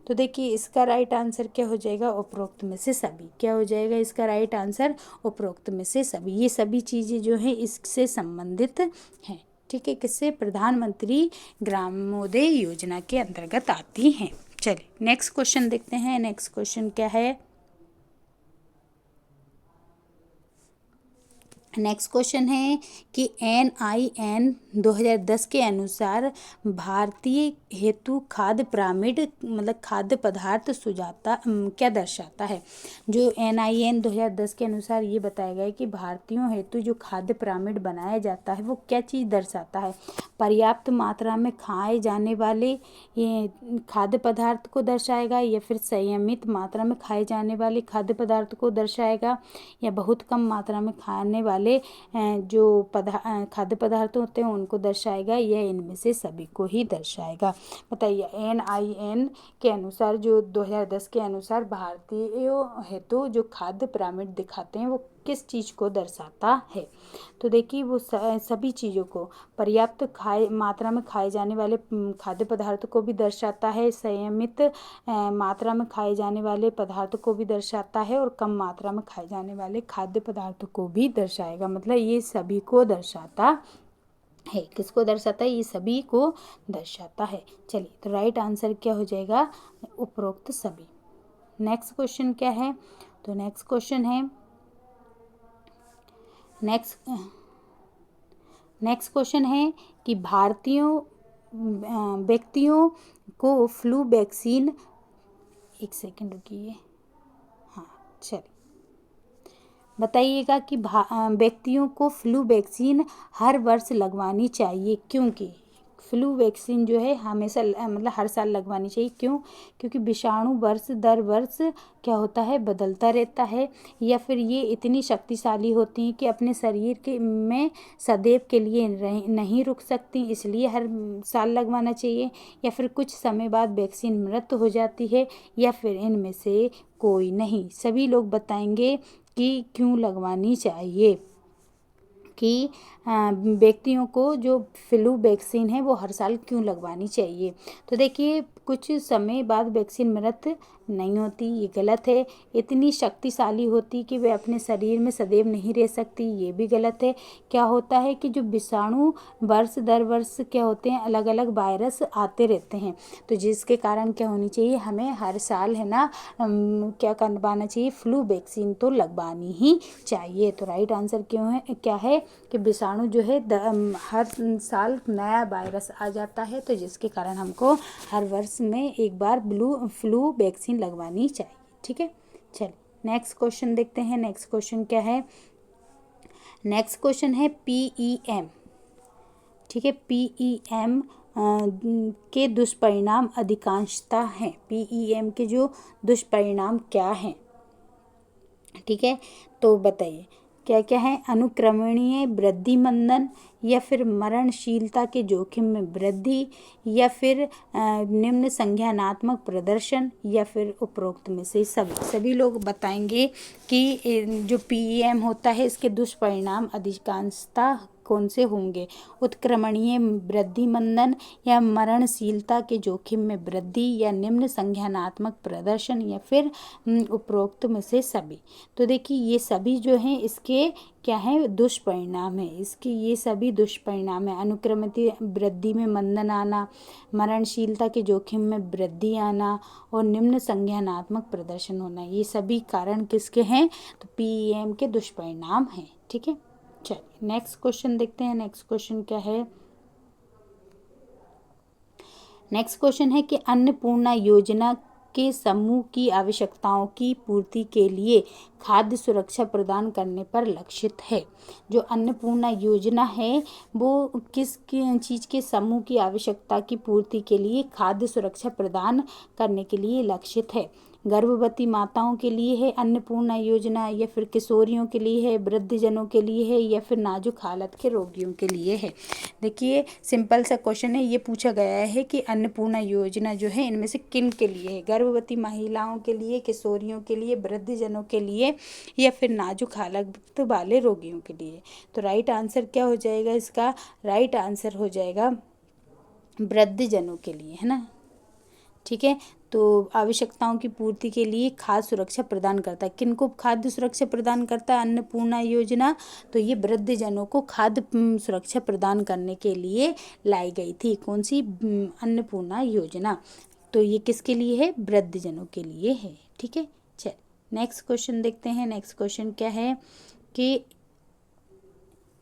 तो देखिए इसका राइट आंसर क्या हो जाएगा, उपरोक्त में से सभी। क्या हो जाएगा इसका राइट आंसर, उपरोक्त में से सभी। ये सभी चीज़ें जो हैं इससे संबंधित हैं। ठीक है, किससे, प्रधानमंत्री ग्रामोदय योजना के अंतर्गत आती हैं। चलिए नेक्स्ट क्वेश्चन देखते हैं। नेक्स्ट क्वेश्चन क्या है, नेक्स्ट क्वेश्चन है कि NIN 2010 के अनुसार भारतीय हेतु खाद्य पिरामिड मतलब खाद्य पदार्थ सुझाता क्या दर्शाता है। जो NIN 2010 के अनुसार ये बताया गया है कि भारतीयों हेतु जो खाद्य पिरामिड बनाया जाता है वो क्या चीज़ दर्शाता है, पर्याप्त मात्रा में खाए जाने वाले ये खाद्य पदार्थ को दर्शाएगा, या फिर संयमित मात्रा में खाए जाने वाले खाद्य पदार्थ को दर्शाएगा, या बहुत कम मात्रा में खाने वाले जो खाद्य पदार्थ होते हैं उनको दर्शाएगा, या इनमें से सभी को ही दर्शाएगा। बताइए NIN के अनुसार जो 2010 के अनुसार भारतीयों हेतु जो खाद्य पिरामिड दिखाते हैं वो किस चीज़ को दर्शाता है। तो देखिए वो सभी चीज़ों को, पर्याप्त मात्रा में खाए जाने वाले खाद्य पदार्थ को भी दर्शाता है, संयमित मात्रा में खाए जाने वाले पदार्थ को भी दर्शाता है, और कम मात्रा में खाए जाने वाले खाद्य पदार्थ को भी दर्शाएगा। मतलब ये सभी को दर्शाता है, किसको दर्शाता है, ये सभी को दर्शाता है। चलिए, तो राइट आंसर क्या हो जाएगा, उपरोक्त सभी। नेक्स्ट क्वेश्चन क्या है, तो नेक्स्ट क्वेश्चन है, नेक्स्ट क्वेश्चन है कि भारतीयों व्यक्तियों को फ्लू वैक्सीन, एक सेकंड रुकिए, हाँ चलिए, बताइएगा कि व्यक्तियों को फ्लू वैक्सीन हर वर्ष लगवानी चाहिए, क्योंकि फ्लू वैक्सीन जो है हमेशा मतलब हर साल लगवानी चाहिए, क्यों, क्योंकि विषाणु वर्ष दर वर्ष क्या होता है, बदलता रहता है, या फिर ये इतनी शक्तिशाली होती हैं कि अपने शरीर के में सदैव के लिए नहीं रुक सकती, इसलिए हर साल लगवाना चाहिए, या फिर कुछ समय बाद वैक्सीन मृत हो जाती है, या फिर इनमें से कोई नहीं। सभी लोग बताएंगे कि क्यों लगवानी चाहिए, कि व्यक्तियों को जो फ्लू वैक्सीन है वो हर साल क्यों लगवानी चाहिए। तो देखिए, कुछ समय बाद वैक्सीन मृत नहीं होती, ये गलत है। इतनी शक्तिशाली होती कि वे अपने शरीर में सदैव नहीं रह सकती, ये भी गलत है। क्या होता है कि जो विषाणु वर्ष दर वर्ष क्या होते हैं, अलग अलग वायरस आते रहते हैं, तो जिसके कारण क्या होनी चाहिए, हमें हर साल है ना क्या करवाना चाहिए, फ्लू वैक्सीन तो लगवानी ही चाहिए। तो राइट आंसर क्यों है, क्या है कि विषाणु जो है हर साल नया वायरस आ जाता है, तो जिसके कारण हमको हर वर्ष में एक बार फ्लू वैक्सीन लगवानी चाहिए। ठीक है, चलिए नेक्स्ट क्वेश्चन देखते हैं। नेक्स्ट क्वेश्चन क्या है, नेक्स्ट क्वेश्चन है PEM। ठीक है, PEM के दुष्परिणाम अधिकांशतः हैं। PEM के जो दुष्परिणाम क्या हैं, ठीक है, तो बताइए क्या क्या है, अनुक्रमणीय वृद्धि मंदन, या फिर मरणशीलता के जोखिम में वृद्धि, या फिर निम्न संज्ञानात्मक प्रदर्शन, या फिर उपरोक्त में से सभी लोग बताएंगे कि जो PEM होता है इसके दुष्परिणाम अधिकांशतः कौन से होंगे, उत्क्रमणीय वृद्धि मंदन, या मरणशीलता के जोखिम में वृद्धि, या निम्न संज्ञानात्मक प्रदर्शन, या फिर उपरोक्त में से सभी। तो देखिए, ये सभी जो हैं इसके क्या है, दुष्परिणाम है, इसके ये सभी दुष्परिणाम है। अनुक्रमित वृद्धि में मंदन आना, मरणशीलता के जोखिम में वृद्धि आना, और निम्न संज्ञानात्मक प्रदर्शन होना, ये सभी कारण किसके हैं, तो PEM के दुष्परिणाम हैं। ठीक है, चलिए नेक्स्ट क्वेश्चन देखते हैं। नेक्स्ट क्वेश्चन क्या है, नेक्स्ट क्वेश्चन है कि अन्नपूर्णा योजना के समूह की आवश्यकताओं की पूर्ति के लिए खाद्य सुरक्षा प्रदान करने पर लक्षित है। जो अन्नपूर्णा योजना है वो किस चीज़ के समूह की आवश्यकता की पूर्ति के लिए खाद्य सुरक्षा प्रदान करने के लिए लक्षित है। गर्भवती माताओं के लिए है अन्नपूर्णा योजना, या फिर किशोरियों के लिए है, वृद्धजनों के लिए है, या फिर नाजुक हालत के रोगियों के लिए है। देखिए, सिंपल सा क्वेश्चन है, ये पूछा गया है कि अन्नपूर्णा योजना जो है इनमें से किन के लिए है, गर्भवती महिलाओं के लिए, किशोरियों के लिए, वृद्धजनों के लिए, या फिर नाजुक हालत वाले रोगियों के लिए। तो राइट आंसर क्या हो जाएगा इसका, राइट आंसर हो जाएगा वृद्धजनों के लिए, है ना। ठीक है, तो आवश्यकताओं की पूर्ति के लिए खाद्य सुरक्षा प्रदान करता है। किनको खाद्य सुरक्षा प्रदान करता है अन्नपूर्णा योजना, तो ये वृद्धजनों को खाद्य सुरक्षा प्रदान करने के लिए लाई गई थी। कौन सी, अन्नपूर्णा योजना, तो ये किसके लिए है, वृद्धजनों के लिए है। ठीक है, चल नेक्स्ट क्वेश्चन देखते हैं। नेक्स्ट क्वेश्चन क्या है कि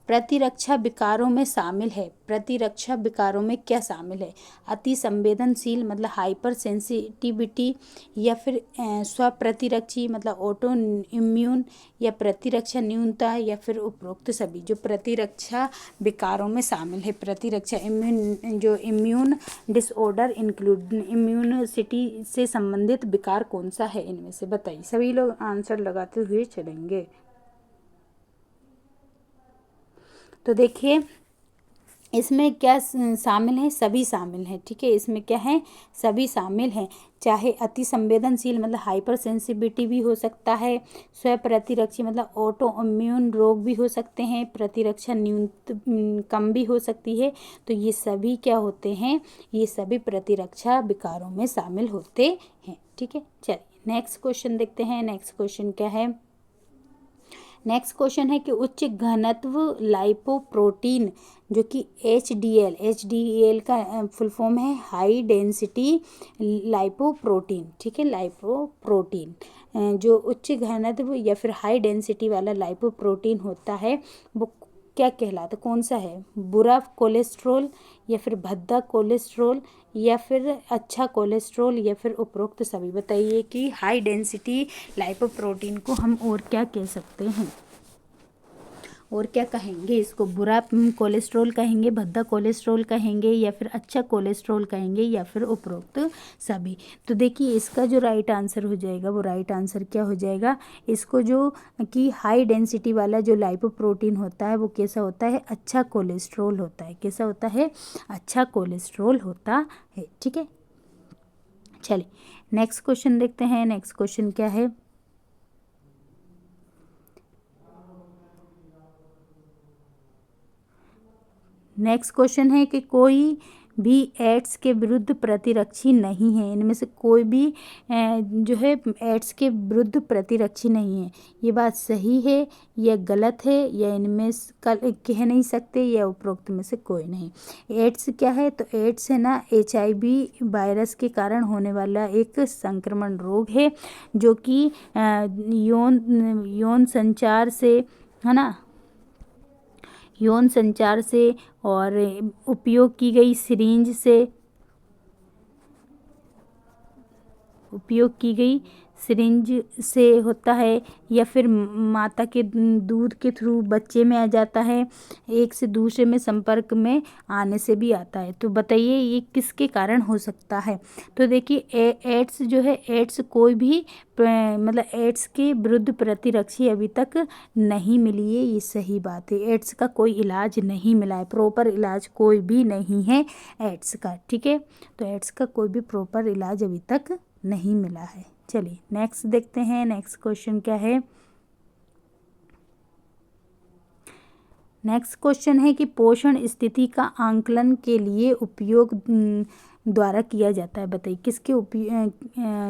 प्रतिरक्षा विकारों में शामिल है, प्रतिरक्षा विकारों में क्या शामिल है, अति संवेदनशील मतलब हाइपर सेंसिटिविटी, या फिर स्वप्रतिरक्षी मतलब ऑटो इम्यून, या प्रतिरक्षा न्यूनता, या फिर उपरोक्त सभी। जो प्रतिरक्षा विकारों में शामिल है, प्रतिरक्षा इम्यून डिसऑर्डर इंक्लूड, इम्यूनिसिटी से संबंधित विकार कौन सा है इनमें से, बताइए। सभी लोग आंसर लगाते हुए चलेंगे। तो देखिए, इसमें क्या शामिल है, सभी शामिल हैं। ठीक है, इसमें क्या है, सभी शामिल हैं। चाहे अति संवेदनशील मतलब हाइपर सेंसिटिविटी भी हो सकता है, स्व प्रतिरक्षी मतलब ऑटो इम्यून रोग भी हो सकते हैं, प्रतिरक्षा न्यूनतम कम भी हो सकती है। तो ये सभी क्या होते हैं, ये सभी प्रतिरक्षा विकारों में शामिल होते हैं। ठीक है, चलिए नेक्स्ट क्वेश्चन देखते हैं। नेक्स्ट क्वेश्चन क्या है, नेक्स्ट क्वेश्चन है कि उच्च घनत्व लाइपोप्रोटीन जो कि HDL का फुल फॉर्म है हाई डेंसिटी लाइपोप्रोटीन, ठीक है, लाइपोप्रोटीन जो उच्च घनत्व या फिर हाई डेंसिटी वाला लाइपोप्रोटीन होता है वो क्या कहलाता, कौन सा है, बुरा कोलेस्ट्रॉल या फिर भद्दा कोलेस्ट्रॉल या फिर अच्छा कोलेस्ट्रॉल या फिर उपरोक्त सभी। बताइए कि हाई डेंसिटी लाइपोप्रोटीन को हम और क्या कह सकते हैं, और क्या कहेंगे, इसको बुरा कोलेस्ट्रॉल कहेंगे, भद्दा कोलेस्ट्रॉल कहेंगे या फिर अच्छा कोलेस्ट्रॉल कहेंगे या फिर उपरोक्त सभी। तो देखिए इसका जो राइट आंसर हो जाएगा वो राइट आंसर क्या हो जाएगा, इसको जो कि हाई डेंसिटी वाला जो लाइपोप्रोटीन होता है वो कैसा होता है, अच्छा कोलेस्ट्रॉल होता है, कैसा होता है, अच्छा कोलेस्ट्रॉल होता है, ठीक है। चलिए नेक्स्ट क्वेश्चन देखते हैं। नेक्स्ट क्वेश्चन क्या है, नेक्स्ट क्वेश्चन है कि कोई भी एड्स के विरुद्ध प्रतिरक्षी नहीं है, इनमें से कोई भी जो है एड्स के विरुद्ध प्रतिरक्षी नहीं है, ये बात सही है या गलत है, या इनमें कह नहीं सकते, या उपरोक्त में से कोई नहीं। एड्स क्या है, तो एड्स है ना HIV वायरस के कारण होने वाला एक संक्रमण रोग है जो कि यौन संचार से, है ना, यौन संचार से और उपयोग की गई सिरिंज से होता है या फिर माता के दूध के थ्रू बच्चे में आ जाता है, एक से दूसरे में संपर्क में आने से भी आता है। तो बताइए ये किसके कारण हो सकता है। तो देखिए एड्स जो है, एड्स कोई भी मतलब एड्स के विरुद्ध प्रतिरक्षी अभी तक नहीं मिली है, ये सही बात है। एड्स का कोई इलाज नहीं मिला है, प्रॉपर इलाज कोई भी नहीं है एड्स का, ठीक है। तो एड्स का कोई भी प्रॉपर इलाज अभी तक नहीं मिला है। चलिए नेक्स्ट देखते हैं। नेक्स्ट क्वेश्चन क्या है, नेक्स्ट क्वेश्चन है कि पोषण स्थिति का आंकलन के लिए उपयोग द्वारा किया जाता है। बताइए किसके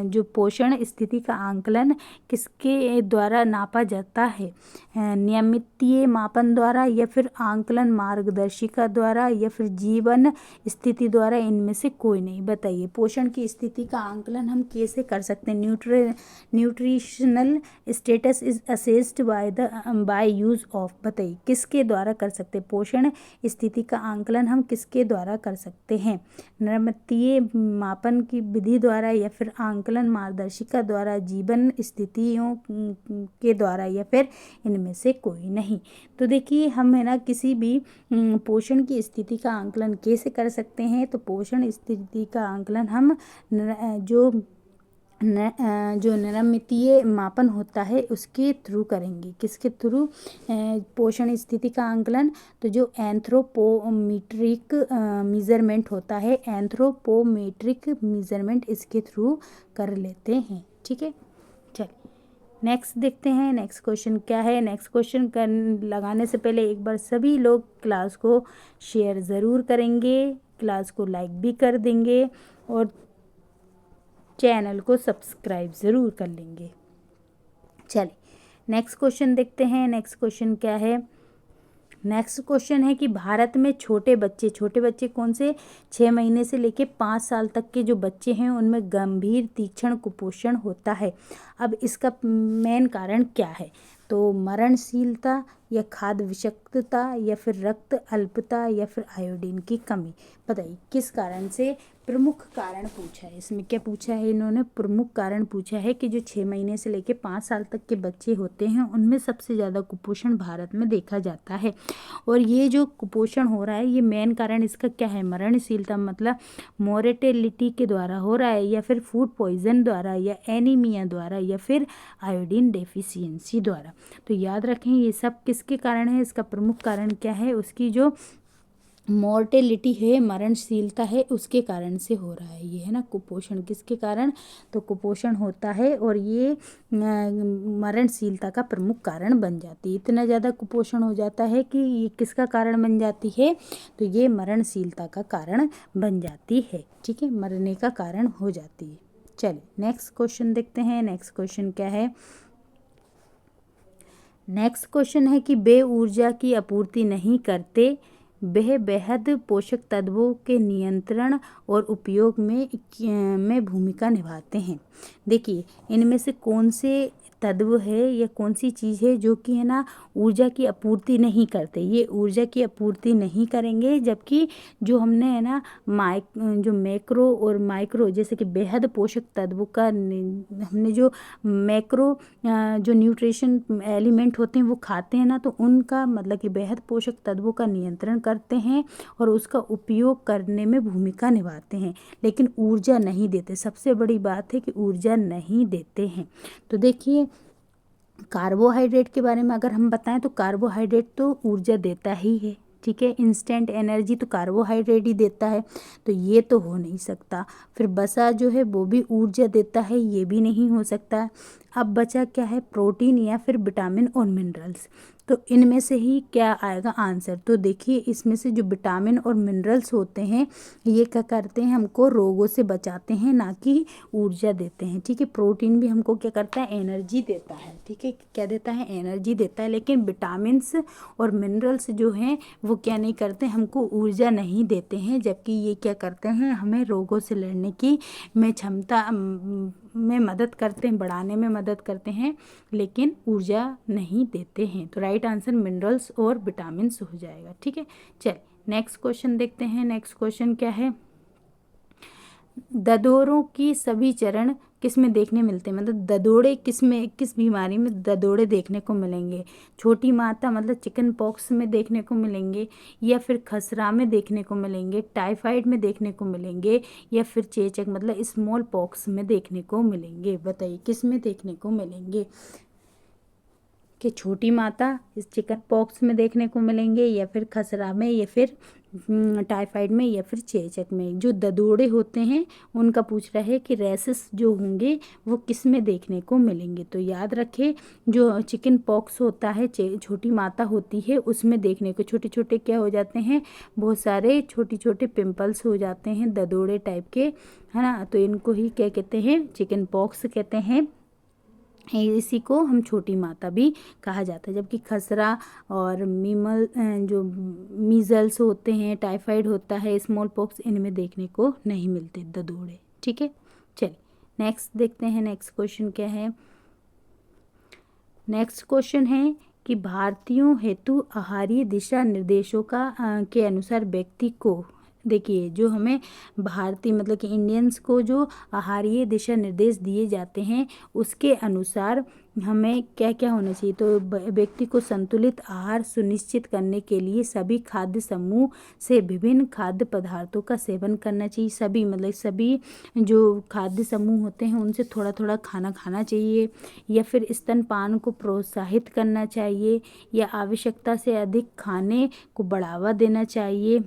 जो पोषण स्थिति का आंकलन किसके द्वारा नापा जाता है, नियमितीय मापन द्वारा या फिर आंकलन मार्गदर्शिका द्वारा या फिर जीवन स्थिति द्वारा, इनमें से कोई नहीं। बताइए पोषण की स्थिति का आंकलन हम कैसे कर सकते हैं, nutritional status is assessed by use of. बताइए किसके द्वारा कर सकते हैं, पोषण स्थिति का आंकलन हम किसके द्वारा कर सकते हैं, नियमितीय मापन की विधि द्वारा या फिर आंकलन मार्गदर्शिका द्वारा, जीवन स्थितियों के द्वारा या फिर इनमें से कोई नहीं। तो देखिए हम है ना किसी भी पोषण की स्थिति का आंकलन कैसे कर सकते हैं, तो पोषण स्थिति का आंकलन हम जो नियमितीय मापन होता है उसके थ्रू करेंगे। किसके थ्रू, पोषण स्थिति का आंकलन, तो जो एंथ्रोपोमेट्रिक मेजरमेंट होता है, एंथ्रोपोमेट्रिक मेजरमेंट इसके थ्रू कर लेते हैं, ठीक है। चलिए नेक्स्ट देखते हैं। नेक्स्ट क्वेश्चन क्या है, नेक्स्ट क्वेश्चन लगाने से पहले एक बार सभी लोग क्लास को शेयर ज़रूर करेंगे, क्लास को लाइक भी कर देंगे और चैनल को सब्सक्राइब ज़रूर कर लेंगे। चलिए नेक्स्ट क्वेश्चन देखते हैं। नेक्स्ट क्वेश्चन क्या है, नेक्स्ट क्वेश्चन है कि भारत में छोटे बच्चे कौन से, 6 महीने से लेके 5 साल तक के जो बच्चे हैं उनमें गंभीर तीक्ष्ण कुपोषण होता है। अब इसका मेन कारण क्या है, तो मरणशीलता या खाद्य विषाक्तता या फिर रक्त अल्पता या फिर आयोडीन की कमी। बताइए किस कारण से, प्रमुख कारण पूछा है, इसमें क्या पूछा है इन्होंने, प्रमुख कारण पूछा है कि जो 6 महीने से लेकर 5 साल तक के बच्चे होते हैं उनमें सबसे ज़्यादा कुपोषण भारत में देखा जाता है। और ये जो कुपोषण हो रहा है ये मेन कारण इसका क्या है, मरणशीलता मतलब मोर्टेलिटी के द्वारा हो रहा है या फिर फूड पॉइजन द्वारा या एनीमिया द्वारा या फिर आयोडीन डेफिशिएंसी द्वारा। तो याद रखें ये सब किसके कारण है, इसका प्रमुख कारण क्या है, उसकी जो मॉर्टेलिटी है, मरणशीलता है, उसके कारण से हो रहा है ये, है ना। कुपोषण किसके कारण, तो कुपोषण होता है और ये मरणशीलता का प्रमुख कारण बन जाती है। इतना ज़्यादा कुपोषण हो जाता है कि ये किसका कारण बन जाती है, तो ये मरणशीलता का कारण बन जाती है, ठीक है, मरने का कारण हो जाती है। चलिए नेक्स्ट क्वेश्चन देखते हैं। नेक्स्ट क्वेश्चन क्या है, नेक्स्ट क्वेश्चन है कि वे ऊर्जा की आपूर्ति नहीं करते, वह बेहद पोषक तत्वों के नियंत्रण और उपयोग में भूमिका निभाते हैं। देखिए, इनमें से कौन से तत्व है या कौन सी चीज़ है जो कि है ना ऊर्जा की आपूर्ति नहीं करते। ये ऊर्जा की आपूर्ति नहीं करेंगे, जबकि जो हमने है ना जो मैक्रो और माइक्रो, जैसे कि बेहद पोषक तत्वों का हमने जो मैक्रो जो न्यूट्रिशन एलिमेंट होते हैं वो खाते हैं ना, तो उनका मतलब कि बेहद पोषक तत्वों का नियंत्रण करते हैं और उसका उपयोग करने में भूमिका निभाते हैं, लेकिन ऊर्जा नहीं देते। सबसे बड़ी बात है कि ऊर्जा नहीं देते हैं। तो देखिए, कार्बोहाइड्रेट के बारे में अगर हम बताएं तो कार्बोहाइड्रेट तो ऊर्जा देता ही है, ठीक है। इंस्टेंट एनर्जी तो कार्बोहाइड्रेट ही देता है, तो ये तो हो नहीं सकता। फिर वसा जो है वो भी ऊर्जा देता है, ये भी नहीं हो सकता। अब बचा क्या है, प्रोटीन या फिर विटामिन और मिनरल्स। तो इनमें से ही क्या आएगा आंसर। तो देखिए, इसमें से जो विटामिन और मिनरल्स होते हैं ये क्या करते हैं, हमको रोगों से बचाते हैं, ना कि ऊर्जा देते हैं, ठीक है। प्रोटीन भी हमको क्या करता है, एनर्जी देता है, ठीक है। क्या देता है, एनर्जी देता है। लेकिन विटामिन्स और मिनरल्स जो हैं वो क्या नहीं करते, हमको ऊर्जा नहीं देते हैं, जबकि ये क्या करते हैं, हमें रोगों से लड़ने की क्षमता में मदद करते हैं, बढ़ाने में मदद करते हैं, लेकिन ऊर्जा नहीं देते हैं। तो राइट आंसर मिनरल्स और विटामिन्स हो जाएगा, ठीक है। चल नेक्स्ट क्वेश्चन देखते हैं। नेक्स्ट क्वेश्चन क्या है, ददोरों की सभी चरण किस में देखने मिलते हैं, मतलब ददोड़े किस बीमारी में ददोड़े देखने को मिलेंगे। छोटी माता मतलब चिकन पॉक्स में देखने को मिलेंगे, या फिर खसरा में देखने को मिलेंगे, टाइफाइड में देखने को मिलेंगे, या फिर चेचक मतलब स्मॉल पॉक्स में देखने को मिलेंगे। बताइए किस में देखने को मिलेंगे, कि छोटी माता इस चिकन पॉक्स में देखने को मिलेंगे, या फिर खसरा में, या फिर टाइफाइड में, या फिर चेचक में। जो ददोड़े होते हैं उनका पूछ रहा है कि रेसेस जो होंगे वो किस में देखने को मिलेंगे। तो याद रखें, जो चिकन पॉक्स होता है, छोटी माता होती है, उसमें देखने को छोटे छोटे क्या हो जाते हैं, बहुत सारे छोटे छोटे पिंपल्स हो जाते हैं ददोड़े टाइप के, है ना। तो इनको ही क्या कहते हैं, चिकन पॉक्स कहते हैं। इसी को हम छोटी माता भी कहा जाता है। जबकि खसरा और जो मीजल्स होते हैं, टाइफाइड होता है, स्मॉल पॉक्स, इनमें देखने को नहीं मिलते ददोड़े, ठीक है। चलिए नेक्स्ट देखते हैं। नेक्स्ट क्वेश्चन क्या है, नेक्स्ट क्वेश्चन है कि भारतीयों हेतु आहारीय दिशा निर्देशों के अनुसार व्यक्ति को, देखिए जो हमें भारतीय मतलब कि इंडियंस को जो आहारीय दिशा निर्देश दिए जाते हैं उसके अनुसार हमें क्या क्या होना चाहिए। तो व्यक्ति को संतुलित आहार सुनिश्चित करने के लिए सभी खाद्य समूह से विभिन्न खाद्य पदार्थों का सेवन करना चाहिए। सभी मतलब सभी जो खाद्य समूह होते हैं उनसे थोड़ा थोड़ा खाना खाना चाहिए, या फिर स्तनपान को प्रोत्साहित करना चाहिए, या आवश्यकता से अधिक खाने को बढ़ावा देना चाहिए,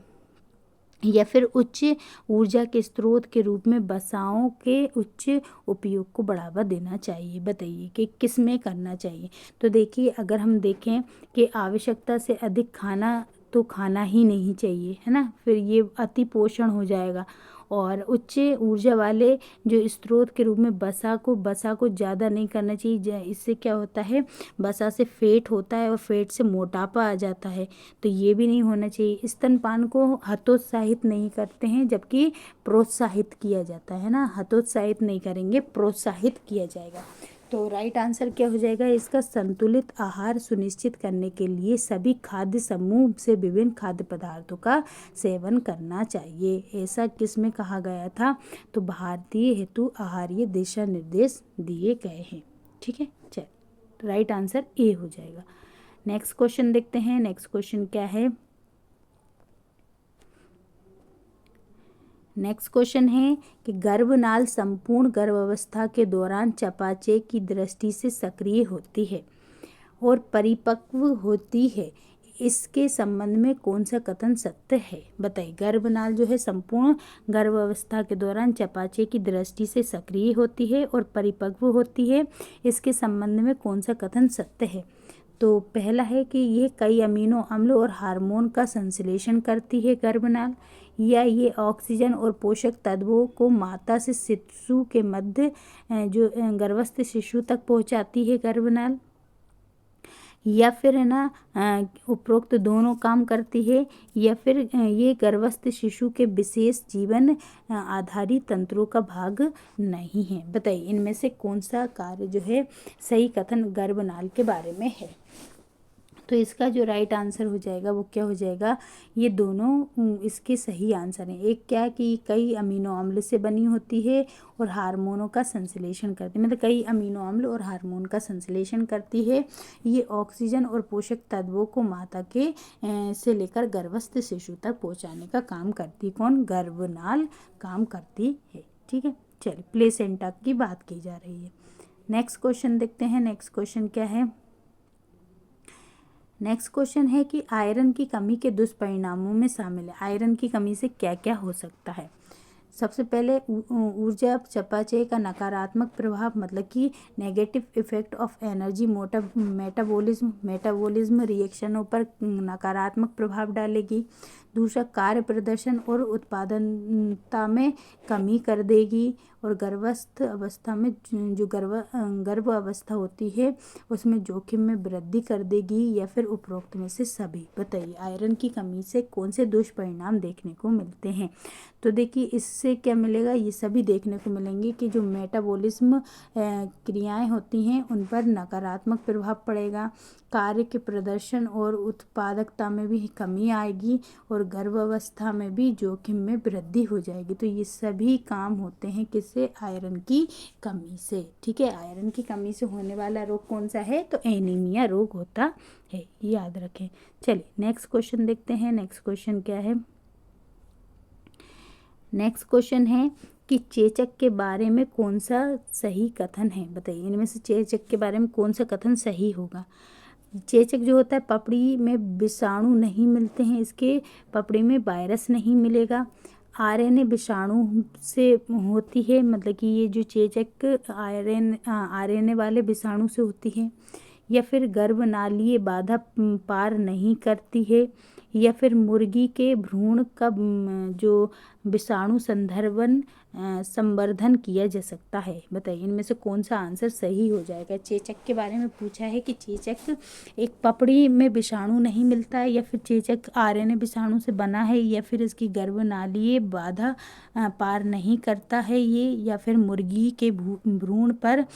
या फिर उच्च ऊर्जा के स्रोत के रूप में वसाओं के उच्च उपयोग को बढ़ावा देना चाहिए। बताइए कि किस में करना चाहिए। तो देखिए, अगर हम देखें कि आवश्यकता से अधिक खाना तो खाना ही नहीं चाहिए, है ना, फिर ये अति पोषण हो जाएगा। और उच्च ऊर्जा वाले जो स्रोत के रूप में वसा को ज़्यादा नहीं करना चाहिए। इससे क्या होता है, वसा से फैट होता है और फैट से मोटापा आ जाता है, तो ये भी नहीं होना चाहिए। स्तनपान को हतोत्साहित नहीं करते हैं, जबकि प्रोत्साहित किया जाता है ना, हतोत्साहित नहीं करेंगे, प्रोत्साहित किया जाएगा। तो राइट आंसर क्या हो जाएगा इसका, संतुलित आहार सुनिश्चित करने के लिए सभी खाद्य समूह से विभिन्न खाद्य पदार्थों का सेवन करना चाहिए। ऐसा किस में कहा गया था, तो भारतीय हेतु आहारीय दिशा निर्देश दिए गए हैं, ठीक है। चल राइट आंसर ए हो जाएगा। नेक्स्ट क्वेश्चन देखते हैं। नेक्स्ट क्वेश्चन क्या है, नेक्स्ट क्वेश्चन है कि गर्भनाल संपूर्ण गर्भावस्था के दौरान चयापचय की दृष्टि से सक्रिय होती है और परिपक्व होती है। इसके संबंध में कौन सा कथन सत्य है। बताइए, गर्भनाल जो है संपूर्ण गर्भावस्था के दौरान चयापचय की दृष्टि से सक्रिय होती है और परिपक्व होती है, इसके संबंध में कौन सा कथन सत्य है। तो पहला है कि यह कई अमीनो अम्ल और हार्मोन का संश्लेषण करती है गर्भनाल, या ये ऑक्सीजन और पोषक तत्वों को माता से शिशु के मध्य जो गर्भस्थ शिशु तक पहुंचाती है गर्भनाल, या फिर है ना उपरोक्त दोनों काम करती है, या फिर ये गर्भस्थ शिशु के विशेष जीवन आधारित तंत्रों का भाग नहीं है। बताइए इनमें से कौन सा कार्य जो है सही कथन गर्भनाल के बारे में है। तो इसका जो राइट आंसर हो जाएगा वो क्या हो जाएगा, ये दोनों इसके सही आंसर हैं। एक क्या है कि कई अमीनो अम्ल से बनी होती है और हार्मोनों का संश्लेषण करती है, मतलब कई अमीनो अम्ल और हार्मोन का संश्लेषण करती है। ये ऑक्सीजन और पोषक तत्वों को माता के से लेकर गर्भस्थ शिशु तक पहुंचाने का काम करती है। कौन, गर्भनाल काम करती है। ठीक है, चलिए प्लेसेंटा की बात की जा रही है। नेक्स्ट क्वेश्चन देखते हैं। नेक्स्ट क्वेश्चन क्या है, नेक्स्ट क्वेश्चन है कि आयरन की कमी के दुष्परिणामों में शामिल है। आयरन की कमी से क्या क्या हो सकता है। सबसे पहले ऊर्जा चयापचय का नकारात्मक प्रभाव, मतलब कि negative effect of energy metabolism रिएक्शनों पर नकारात्मक प्रभाव डालेगी। दूसरा, कार्य प्रदर्शन और उत्पादनता में कमी कर देगी। और गर्भस्थ अवस्था में जो गर्भ अवस्था होती है उसमें जोखिम में वृद्धि कर देगी, या फिर उपरोक्त में से सभी। बताइए आयरन की कमी से कौन से दुष्परिणाम देखने को मिलते हैं। तो देखिए इससे क्या मिलेगा, ये सभी देखने को मिलेंगे कि जो मेटाबॉलिज्म क्रियाएं होती हैं उन पर नकारात्मक प्रभाव पड़ेगा, कार्य के प्रदर्शन और उत्पादकता में भी कमी आएगी, और गर्भावस्था में भी जोखिम में वृद्धि हो जाएगी। तो ये सभी काम होते हैं किससे, आयरन की कमी से। ठीक है, आयरन की कमी से होने वाला रोग कौन सा है, तो एनीमिया रोग होता है, याद रखें। चलिए नेक्स्ट क्वेश्चन देखते हैं। नेक्स्ट क्वेश्चन क्या है, नेक्स्ट क्वेश्चन है कि चेचक के बारे में कौन सा सही कथन है। बताइए इनमें से चेचक के बारे में कौन सा कथन सही होगा। चेचक जो होता है, पपड़ी में विषाणु नहीं मिलते हैं, इसके पपड़ी में वायरस नहीं मिलेगा। आरएनए विषाणु से होती है, मतलब कि ये जो चेचक आरएनए वाले विषाणु से होती है। या फिर गर्भनालीय बाधा पार नहीं करती है। या फिर मुर्गी के भ्रूण का जो विषाणु संवर्धन किया जा सकता है। बताइए इनमें से कौन सा आंसर सही हो जाएगा। चेचक के बारे में पूछा है कि चेचक एक पपड़ी में विषाणु नहीं मिलता है, या फिर चेचक आरएनए विषाणु से बना है, या फिर इसकी गर्भनालीय बाधा पार नहीं करता है ये, या फिर मुर्गी के भ्रूण पर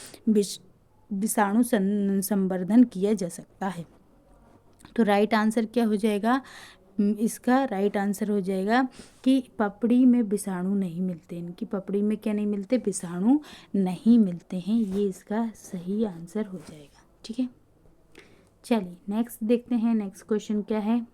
विषाणु संवर्धन किया जा सकता है। तो राइट आंसर क्या हो जाएगा, इसका राइट आंसर हो जाएगा कि पपड़ी में विषाणु नहीं मिलते, इनकी पपड़ी में क्या नहीं मिलते, विषाणु नहीं मिलते हैं। ये इसका सही आंसर हो जाएगा। ठीक है, चलिए नेक्स्ट देखते हैं। नेक्स्ट क्वेश्चन क्या है,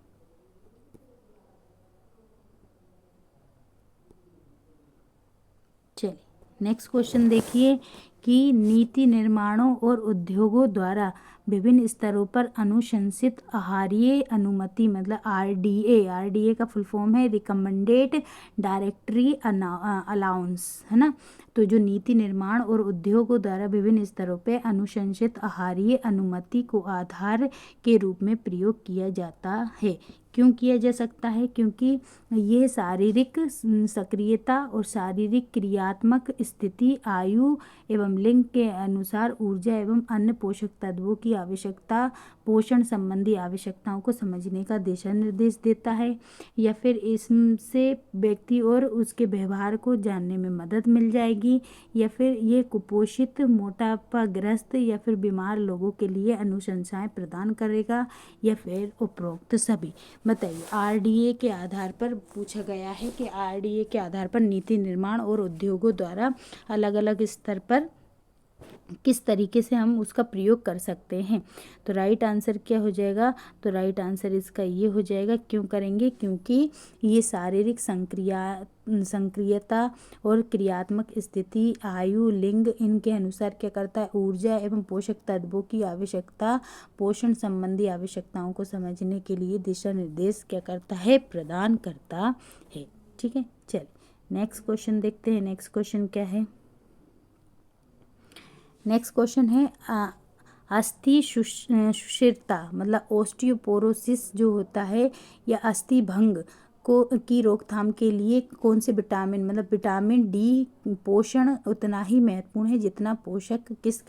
चलिए नेक्स्ट क्वेश्चन देखिए कि नीति निर्माणों और उद्योगों द्वारा विभिन्न स्तरों पर अनुशंसित आहारीय अनुमति, मतलब आरडीए का फुल फॉर्म है रिकमेंडेड डायरेक्टरी अलाउंस, है ना। तो जो नीति निर्माण और उद्योगों द्वारा विभिन्न स्तरों पर अनुशंसित आहारीय अनुमति को आधार के रूप में प्रयोग किया जाता है। क्यों किया जा सकता है, क्योंकि यह शारीरिक सक्रियता और शारीरिक क्रियात्मक स्थिति, आयु एवं लिंग के अनुसार ऊर्जा एवं अन्य पोषक तत्वों की आवश्यकता, पोषण संबंधी आवश्यकताओं को समझने का दिशा निर्देश देता है। या फिर इससे व्यक्ति और उसके व्यवहार को जानने में मदद मिल जाएगी। या फिर ये कुपोषित, मोटापाग्रस्त या फिर बीमार लोगों के लिए अनुशंसाएं प्रदान करेगा, या फिर उपरोक्त सभी। बताइए आरडीए के आधार पर पूछा गया है कि आरडीए के आधार पर नीति निर्माण और उद्योगों द्वारा अलग अलग स्तर पर किस तरीके से हम उसका प्रयोग कर सकते हैं। तो राइट आंसर क्या हो जाएगा, तो राइट आंसर इसका ये हो जाएगा। क्यों करेंगे, क्योंकि ये शारीरिक सक्रियता और क्रियात्मक स्थिति, आयु, लिंग, इनके अनुसार क्या करता है, ऊर्जा एवं पोषक तत्वों की आवश्यकता, पोषण संबंधी आवश्यकताओं को समझने के लिए दिशा निर्देश क्या करता है, प्रदान करता है। ठीक है, चलिए नेक्स्ट क्वेश्चन देखते हैं। नेक्स्ट क्वेश्चन क्या है, नेक्स्ट क्वेश्चन है अस्थि सुषिरता, मतलब ओस्टियोपोरोसिस जो होता है या अस्थि भंग की रोकथाम के लिए कौन से विटामिन, मतलब विटामिन डी पोषण उतना ही महत्वपूर्ण है जितना पोषक किस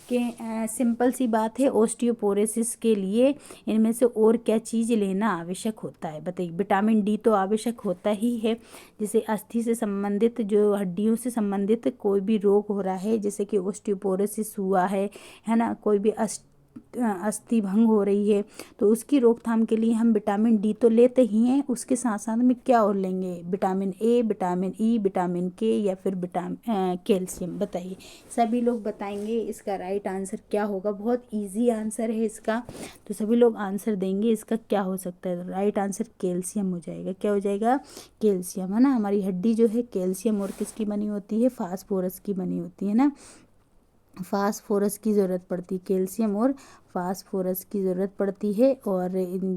के सिंपल सी बात है, ओस्टियोपोरोसिस के लिए इनमें से और क्या चीज़ लेना आवश्यक होता है बताइए। विटामिन डी तो आवश्यक होता ही है, जैसे अस्थि से संबंधित, जो हड्डियों से संबंधित कोई भी रोग हो रहा है, जैसे कि ओस्टियोपोरोसिस हुआ है ना, कोई भी अस्थि भंग हो रही है, तो उसकी रोकथाम के लिए हम विटामिन डी तो लेते ही हैं, उसके साथ साथ में क्या और लेंगे, vitamin A, vitamin E, vitamin के, या फिर कैल्शियम। बताइए, सभी लोग बताएंगे इसका राइट आंसर क्या होगा। बहुत इजी आंसर है इसका, तो सभी लोग आंसर देंगे इसका क्या हो सकता है। राइट आंसर कैल्शियम हो जाएगा। क्या हो जाएगा? कैल्शियम, है ना। हमारी हड्डी जो है कैल्शियम और किसकी बनी होती है? फास्फोरस की बनी होती है ना। फास्फोरस की ज़रूरत पड़ती है, कैल्शियम और फास्फोरस की ज़रूरत पड़ती है। और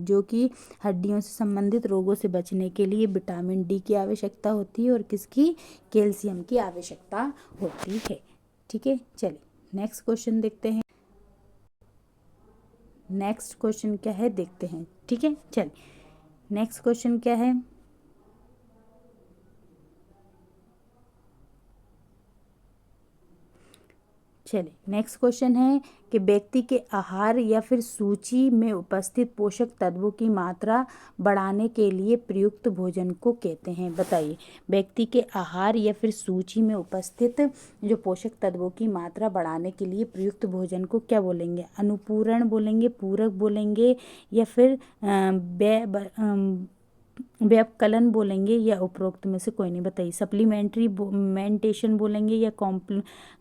जो कि हड्डियों से संबंधित रोगों से बचने के लिए विटामिन डी की आवश्यकता होती है और किसकी? कैल्शियम की आवश्यकता होती है। ठीक है, चलिए नेक्स्ट क्वेश्चन देखते हैं। नेक्स्ट क्वेश्चन क्या है देखते हैं। ठीक है, चलिए नेक्स्ट क्वेश्चन क्या है। चलिए नेक्स्ट क्वेश्चन है कि व्यक्ति के आहार या फिर सूची में उपस्थित पोषक तत्वों की मात्रा बढ़ाने के लिए प्रयुक्त भोजन को कहते हैं। बताइए, व्यक्ति के आहार या फिर सूची में उपस्थित जो पोषक तत्वों की मात्रा बढ़ाने के लिए प्रयुक्त भोजन को क्या बोलेंगे? अनुपूरक बोलेंगे, पूरक बोलेंगे, या फिर व्यवकलन बोलेंगे, या उपरोक्त में से कोई नहीं। बताइए, सप्लीमेंट्री मेंटेशन बोलेंगे, या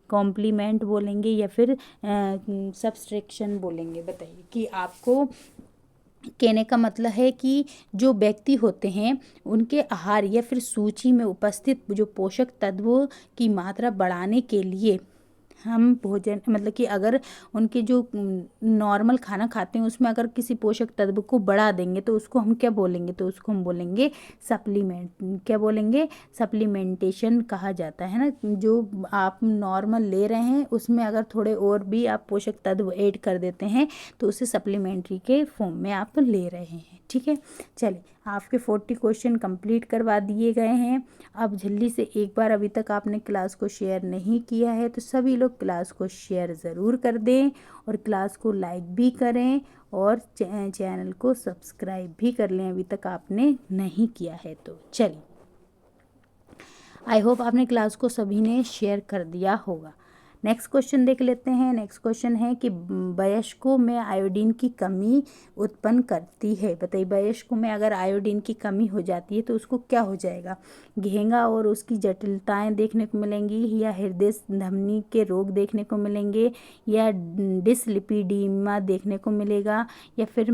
कॉम्प्लीमेंट बोलेंगे, या फिर सब्सट्रैक्शन बोलेंगे। बताइए कि आपको कहने का मतलब है कि जो व्यक्ति होते हैं उनके आहार या फिर सूची में उपस्थित जो पोषक तत्वों की मात्रा बढ़ाने के लिए हम भोजन, मतलब कि अगर उनके जो नॉर्मल खाना खाते हैं उसमें अगर किसी पोषक तत्व को बढ़ा देंगे तो उसको हम क्या बोलेंगे? तो उसको हम बोलेंगे सप्लीमेंट। क्या बोलेंगे? सप्लीमेंटेशन कहा जाता है ना। जो आप नॉर्मल ले रहे हैं उसमें अगर थोड़े और भी आप पोषक तत्व ऐड कर देते हैं तो उसे सप्लीमेंट्री के फॉर्म में आप ले रहे हैं। ठीक है, चलिए आपके 40 क्वेश्चन कंप्लीट करवा दिए गए हैं। अब जल्दी से एक बार, अभी तक आपने क्लास को शेयर नहीं किया है तो सभी लोग क्लास को शेयर ज़रूर कर दें और क्लास को लाइक भी करें और चैनल को सब्सक्राइब भी कर लें अभी तक आपने नहीं किया है तो। चलिए, आई होप आपने क्लास को सभी ने शेयर कर दिया होगा। नेक्स्ट क्वेश्चन देख लेते हैं। नेक्स्ट क्वेश्चन है कि वयस्कों में आयोडीन की कमी उत्पन्न करती है। बताइए, वयस्कों में अगर आयोडीन की कमी हो जाती है तो उसको क्या हो जाएगा? घेंगा और उसकी जटिलताएं देखने को मिलेंगी, या हृदय धमनी के रोग देखने को मिलेंगे, या डिसलिपिडीमा देखने को मिलेगा, या फिर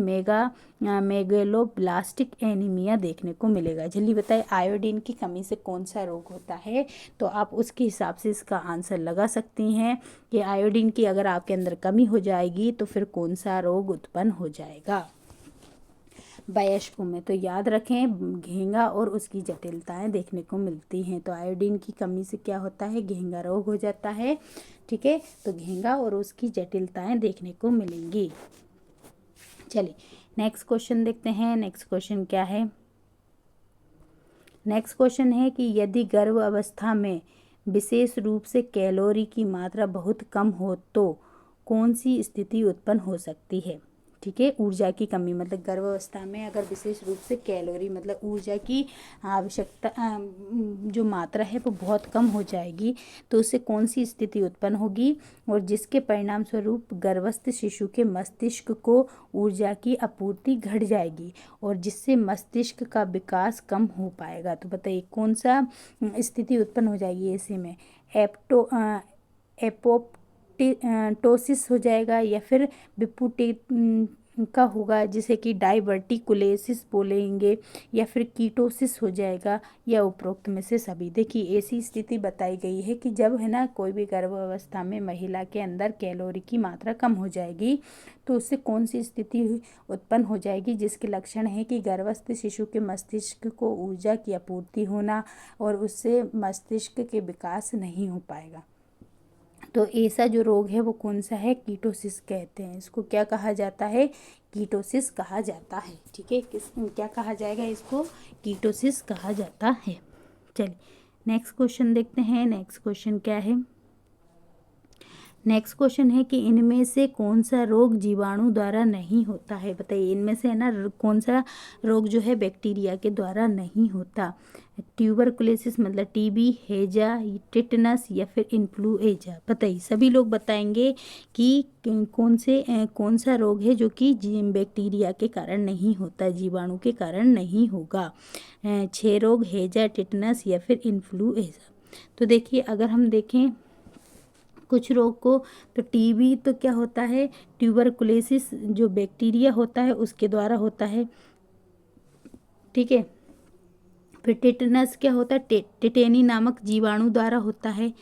मेगलोब्लास्टिक एनीमिया देखने को मिलेगा। जल्दी बताइए, आयोडीन की कमी से कौन सा रोग होता है? तो आप उसके हिसाब से इसका आंसर लगा सकती हैं कि आयोडीन की अगर आपके अंदर कमी हो जाएगी तो फिर कौन सा रोग उत्पन्न हो जाएगा वयस्कों में। तो याद रखें, घेंगा और उसकी जटिलताएं देखने को मिलती हैं। तो आयोडीन की कमी से क्या होता है? घेंगा रोग हो जाता है। ठीक है, तो घेंगा और उसकी जटिलताएं देखने को मिलेंगी। चलिए नेक्स्ट क्वेश्चन देखते हैं। नेक्स्ट क्वेश्चन क्या है? नेक्स्ट क्वेश्चन है कि यदि गर्भ अवस्था में विशेष रूप से कैलोरी की मात्रा बहुत कम हो तो कौन सी स्थिति उत्पन्न हो सकती है? ठीक है, ऊर्जा की कमी, मतलब गर्भावस्था में अगर विशेष रूप से कैलोरी मतलब ऊर्जा की आवश्यकता जो मात्रा है वो बहुत कम हो जाएगी तो उससे कौन सी स्थिति उत्पन्न होगी और जिसके परिणाम स्वरूप गर्भस्थ शिशु के मस्तिष्क को ऊर्जा की आपूर्ति घट जाएगी और जिससे मस्तिष्क का विकास कम हो पाएगा। तो बताइए कौन सा स्थिति उत्पन्न हो जाएगी ऐसे में? एपोप्टोसिस हो जाएगा या फिर विपुटी का होगा जिसे कि डाइवर्टिकुलेसिस बोलेंगे या फिर कीटोसिस हो जाएगा या उपरोक्त में से सभी। देखिए ऐसी स्थिति बताई गई है कि जब है ना कोई भी गर्भावस्था में महिला के अंदर कैलोरी की मात्रा कम हो जाएगी तो उससे कौन सी स्थिति उत्पन्न हो जाएगी जिसके लक्षण है कि गर्भस्थ शिशु के मस्तिष्क को ऊर्जा की आपूर्ति होना और उससे मस्तिष्क के विकास नहीं हो पाएगा। तो ऐसा जो रोग है वो कौन सा है, कीटोसिस कहते हैं। इसको क्या कहा जाता है, कीटोसिस कहा जाता है। ठीक है, क्या कहा जाएगा इसको, कीटोसिस कहा जाता है। चलिए नेक्स्ट क्वेश्चन देखते हैं। नेक्स्ट क्वेश्चन क्या है, नेक्स्ट क्वेश्चन है कि इनमें से कौन सा रोग जीवाणु द्वारा नहीं होता है। बताइए इनमें से है ना कौन सा रोग जो है बैक्टीरिया के द्वारा नहीं होता। ट्यूबरकुलोसिस मतलब टीबी, हैजा, टिटनस या फिर इन्फ्लुएंजा। बताइए सभी लोग बताएंगे कि कौन सा रोग है जो कि बैक्टीरिया के कारण नहीं होता, जीवाणु के कारण नहीं होगा। 6 रोग, हैजा, टिटनस या फिर इन्फ्लुएंजा। तो देखिए अगर हम देखें कुछ रोग को, तो टीबी तो क्या होता है, ट्यूबरकुलोसिस जो बैक्टीरिया होता है उसके द्वारा होता है। ठीक है, फिर टिटनस क्या होता है, टिटेनी नामक जीवाणु द्वारा होता है।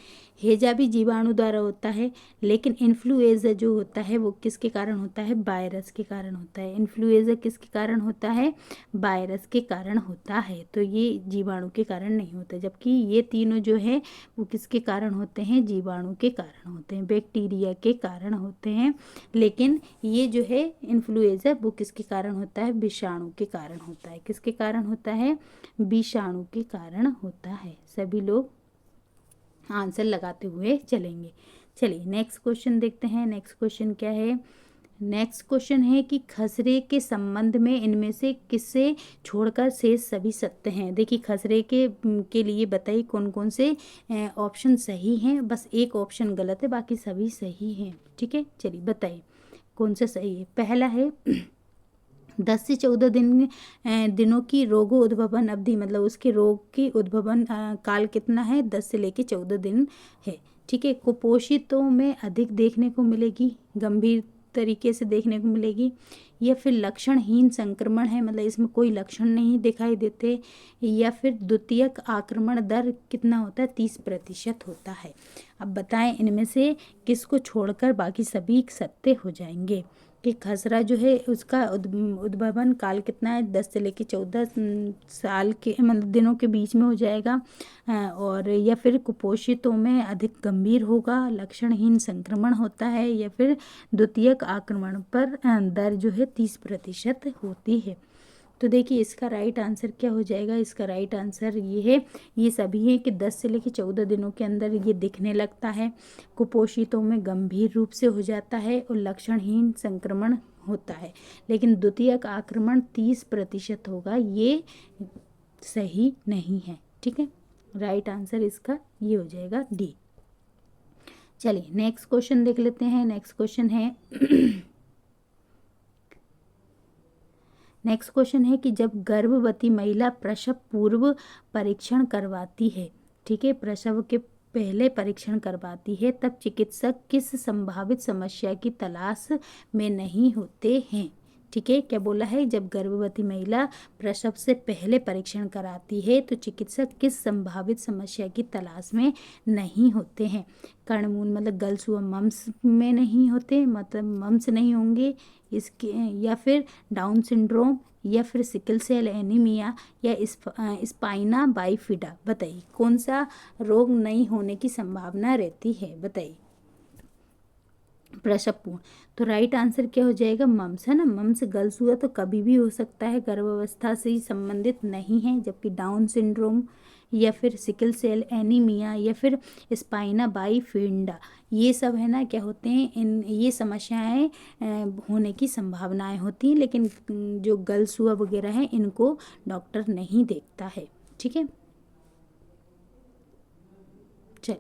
हैजा भी जीवाणु द्वारा होता है, लेकिन इन्फ्लुएंजा जो होता है वो किसके कारण होता है, वायरस के कारण होता है। इन्फ्लुएंजा किसके कारण होता है, वायरस के कारण होता है। तो ये जीवाणु के कारण नहीं होता, जबकि ये तीनों जो है वो किसके कारण होते हैं, जीवाणु के कारण होते हैं, बैक्टीरिया के कारण होते हैं। लेकिन ये जो है इन्फ्लुएंजा वो किसके कारण होता है, विषाणु के कारण होता है। किसके कारण होता है, विषाणु के कारण होता है। सभी लोग आंसर लगाते हुए चलेंगे। चलिए नेक्स्ट क्वेश्चन देखते हैं। नेक्स्ट क्वेश्चन क्या है, नेक्स्ट क्वेश्चन है कि खसरे के संबंध में इनमें से किसे छोड़कर शेष सभी सत्य हैं। देखिए खसरे के लिए बताइए कौन कौन से ऑप्शन सही हैं। बस एक ऑप्शन गलत है, बाकी सभी सही हैं। ठीक है, चलिए बताइए कौन सा सही है। पहला है 10 से 14 दिनों की रोगो उद्भवन अवधि, मतलब उसके रोग की उद्भवन काल कितना है, 10 से लेके 14 दिन है। ठीक है, कुपोषितों में अधिक देखने को मिलेगी, गंभीर तरीके से देखने को मिलेगी, या फिर लक्षणहीन संक्रमण है, मतलब इसमें कोई लक्षण नहीं दिखाई देते, या फिर द्वितीयक आक्रमण दर कितना होता है, 30% होता है। अब बताएं इनमें से किसको छोड़कर बाकी सभी सत्य हो जाएंगे। कि खसरा जो है उसका उद्भवन काल कितना है, 10 से लेकर 14 साल के मतलब दिनों के बीच में हो जाएगा। और या फिर कुपोषितों में अधिक गंभीर होगा, लक्षणहीन संक्रमण होता है, या फिर द्वितीयक आक्रमण पर दर जो है 30% होती है। तो देखिए इसका राइट आंसर क्या हो जाएगा, इसका राइट आंसर ये है, ये सभी है कि 10 से लेकर 14 दिनों के अंदर ये दिखने लगता है, कुपोषितों में गंभीर रूप से हो जाता है और लक्षणहीन संक्रमण होता है, लेकिन द्वितीयक आक्रमण 30% होगा, ये सही नहीं है। ठीक है, राइट आंसर इसका ये हो जाएगा डी। चलिए नेक्स्ट क्वेश्चन देख लेते हैं। नेक्स्ट क्वेश्चन है नेक्स्ट क्वेश्चन है कि जब गर्भवती महिला प्रसव पूर्व परीक्षण करवाती है, ठीक है, प्रसव के पहले परीक्षण करवाती है, तब चिकित्सक किस संभावित समस्या की तलाश में नहीं होते हैं। ठीक है, क्या बोला है, जब गर्भवती महिला प्रसव से पहले परीक्षण कराती है तो चिकित्सक किस संभावित समस्या की तलाश में नहीं होते हैं। कर्णमूल मतलब गर्ल्स हुआ मम्स में नहीं होते, मतलब मम्स नहीं होंगे इसके, या फिर डाउन सिंड्रोम, या फिर सिकल सेल एनीमिया, या स्पाइना बाइफिडा। बताइए कौन सा रोग नहीं होने की संभावना रहती है। बताइए प्रसव पूर्ण, तो राइट आंसर क्या हो जाएगा, मम्स है ना। मम्स गर्ल्स हुआ तो कभी भी हो सकता है, गर्भावस्था से ही संबंधित नहीं है, जबकि डाउन सिंड्रोम या फिर सिकल सेल एनीमिया या फिर स्पाइना बाइफिडा ये सब है ना क्या होते हैं, इन ये समस्याएं होने की संभावनाएं होती हैं, लेकिन जो गर्ल्स हुआ वगैरह है इनको डॉक्टर नहीं देखता है। ठीक है, चल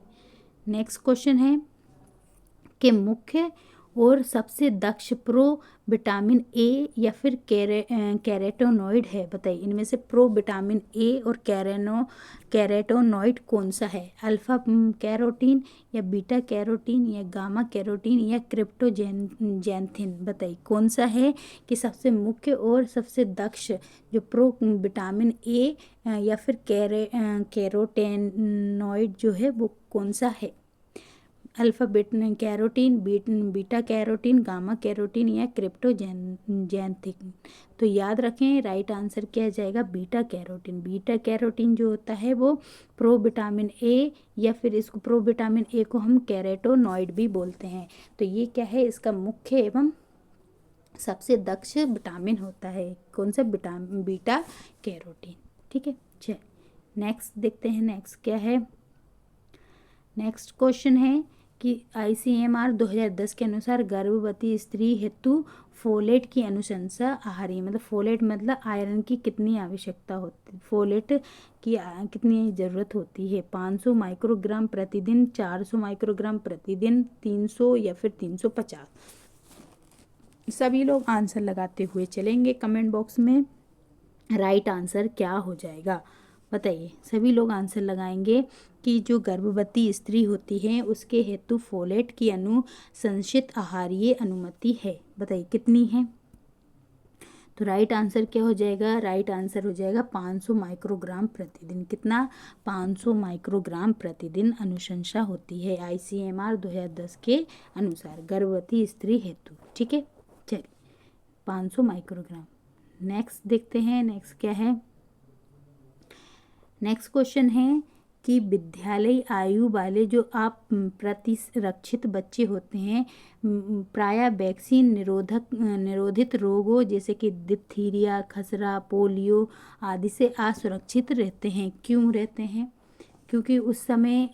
नेक्स्ट क्वेश्चन है कि मुख्य और सबसे दक्ष प्रो विटामिन ए या फिर कैरोटीनॉइड है। बताइए इनमें से प्रो विटामिन ए और कैरोटीनॉइड कौन सा है, अल्फा कैरोटीन या बीटा कैरोटीन या गामा कैरोटीन या क्रिप्टोजैंथिन। बताइए कौन सा है कि सबसे मुख्य और सबसे दक्ष जो प्रो विटामिन ए या फिर कैरोटीनॉइड जो है वो कौन सा है। Alpha carotene, beta carotene, gamma carotene या क्रिप्टोजैंथिन। तो याद रखें राइट आंसर क्या जाएगा, बीटा कैरोटीन। बीटा कैरोटीन जो होता है वो प्रो विटामिन ए, या फिर इसको प्रो विटामिन ए को हम कैरोटेनॉइड भी बोलते हैं। तो ये क्या है, इसका मुख्य एवं सबसे दक्ष विटामिन होता है। कौन सा, विटामिन बीटा कैरोटीन। ठीक है, चल नेक्स्ट देखते हैं। नेक्स्ट क्या है, नेक्स्ट क्वेश्चन है कि ICMR 2010 के अनुसार गर्भवती स्त्री हेतु फोलेट की अनुशंसा आहारी, मतलब फोलेट मतलब आयरन की कितनी आवश्यकता होती, फोलेट की कितनी ज़रूरत होती है। 500 माइक्रोग्राम प्रतिदिन, 400 माइक्रोग्राम प्रतिदिन, 300 या फिर 350। सभी लोग आंसर लगाते हुए चलेंगे कमेंट बॉक्स में। राइट आंसर क्या हो जाएगा बताइए। सभी लोग आंसर लगाएंगे कि जो गर्भवती स्त्री होती है उसके हेतु फोलेट की अनुशंसित आहारीय अनुमति है, बताइए कितनी है। तो राइट आंसर क्या हो जाएगा, राइट आंसर हो जाएगा 500 माइक्रोग्राम प्रतिदिन। कितना, 500 माइक्रोग्राम प्रतिदिन अनुशंसा होती है ICMR 2010 के अनुसार गर्भवती स्त्री हेतु। ठीक है, चलिए 500 माइक्रोग्राम। नेक्स्ट देखते हैं, नेक्स्ट क्या है। नेक्स्ट क्वेश्चन है कि विद्यालय आयु वाले जो आप प्रतिरक्षित बच्चे होते हैं प्रायः वैक्सीन निरोधित रोगों जैसे कि डिप्थीरिया, खसरा, पोलियो आदि से असुरक्षित रहते हैं। क्यों रहते हैं, क्योंकि उस समय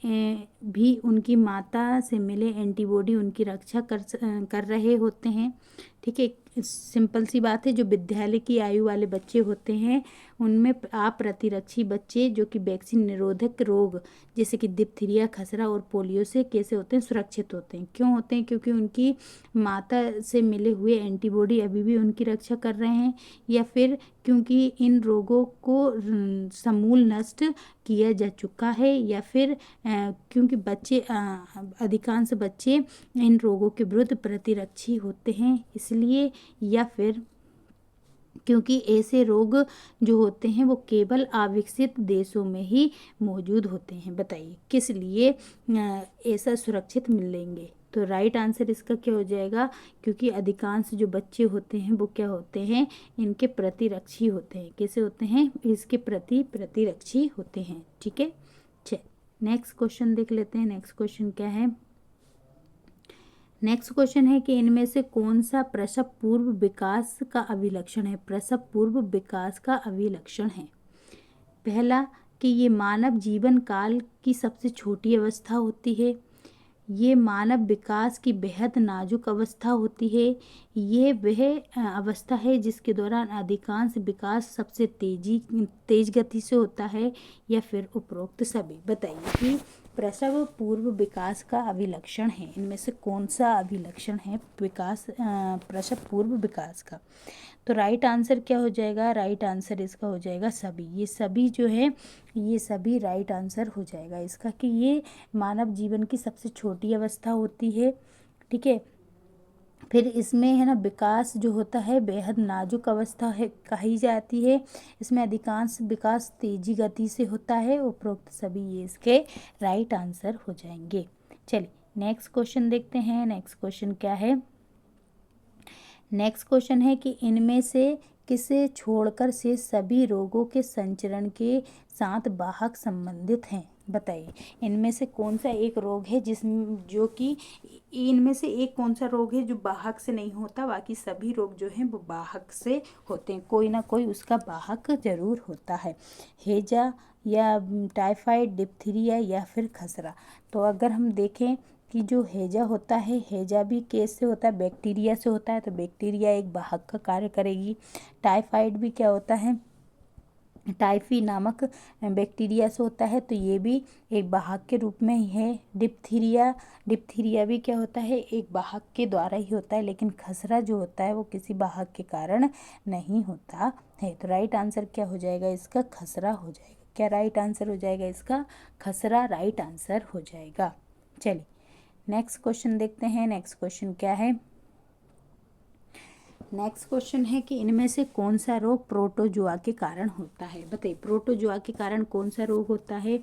भी उनकी माता से मिले एंटीबॉडी उनकी रक्षा कर रहे होते हैं। ठीक है, सिंपल सी बात है। जो विद्यालय की आयु वाले बच्चे होते हैं उनमें अप्रतिरक्षी बच्चे जो कि वैक्सीन निरोधक रोग जैसे कि डिप्थीरिया, खसरा और पोलियो से कैसे होते हैं, सुरक्षित होते हैं। क्यों होते हैं, क्योंकि उनकी माता से मिले हुए एंटीबॉडी अभी भी उनकी रक्षा कर रहे हैं, या फिर क्योंकि इन रोगों को समूल नष्ट किया जा चुका है, या फिर क्योंकि बच्चे अधिकांश बच्चे इन रोगों के विरुद्ध प्रतिरक्षी होते हैं इसलिए, या फिर क्योंकि ऐसे रोग जो होते हैं वो केवल अविकसित देशों में ही मौजूद होते हैं। बताइए किस लिए ऐसा सुरक्षित मिलेंगे। तो राइट आंसर इसका क्या हो जाएगा, क्योंकि अधिकांश जो बच्चे होते हैं वो क्या होते हैं, इनके प्रतिरक्षी होते हैं। कैसे होते हैं, इसके प्रति प्रतिरक्षी होते हैं। ठीक है, चल नेक्स्ट क्वेश्चन देख लेते हैं। नेक्स्ट क्वेश्चन क्या है, नेक्स्ट क्वेश्चन है कि इनमें से कौन सा प्रसव पूर्व विकास का अभिलक्षण है। प्रसव पूर्व विकास का अभिलक्षण है, पहला कि ये मानव जीवन काल की सबसे छोटी अवस्था होती है, ये मानव विकास की बेहद नाजुक अवस्था होती है, ये वह अवस्था है जिसके दौरान अधिकांश विकास सबसे तेज गति से होता है, या फिर उपरोक्त सभी। बताइए कि प्रसव पूर्व विकास का अभिलक्षण है, इनमें से कौन सा अभिलक्षण है विकास प्रसव पूर्व विकास का। तो राइट आंसर क्या हो जाएगा, राइट आंसर इसका हो जाएगा सभी। ये सभी जो है ये सभी राइट आंसर हो जाएगा इसका, कि ये मानव जीवन की सबसे छोटी अवस्था होती है। ठीक है, फिर इसमें है ना विकास जो होता है बेहद नाजुक अवस्था है कही जाती है, इसमें अधिकांश विकास तेजी गति से होता है। उपरोक्त सभी ये इसके राइट आंसर हो जाएंगे। चलिए नेक्स्ट क्वेश्चन देखते हैं। नेक्स्ट क्वेश्चन क्या है, नेक्स्ट क्वेश्चन है कि इनमें से किसे छोड़कर से सभी रोगों के संचरण के साथ वाहक संबंधित हैं। बताइए इनमें से कौन सा एक रोग है जो कि इनमें से एक कौन सा रोग है जो वाहक से नहीं होता, बाकी सभी रोग जो हैं वो वाहक से होते हैं, कोई ना कोई उसका वाहक जरूर होता है। हैजा या टाइफाइड, डिप्थीरिया या फिर खसरा। तो अगर हम देखें कि जो हैजा होता है, हैजा भी किस से होता है, बैक्टीरिया से होता है, तो बैक्टीरिया एक वाहक का कार्य करेगी। टाइफाइड भी क्या होता है, टाइफी नामक बैक्टीरिया से होता है, तो ये भी एक वाहक के रूप में ही है। डिप्थीरिया भी क्या होता है, एक वाहक के द्वारा ही होता है, लेकिन खसरा जो होता है वो किसी वाहक के कारण नहीं होता है। तो राइट आंसर क्या हो जाएगा इसका, खसरा हो जाएगा। क्या राइट आंसर हो जाएगा इसका, खसरा राइट आंसर हो जाएगा। चलिए नेक्स्ट क्वेश्चन देखते हैं। नेक्स्ट क्वेश्चन क्या है, नेक्स्ट क्वेश्चन है कि इनमें से कौन सा रोग प्रोटोजुआ के कारण होता है। बताइए प्रोटोजुआ के कारण कौन सा रोग होता है,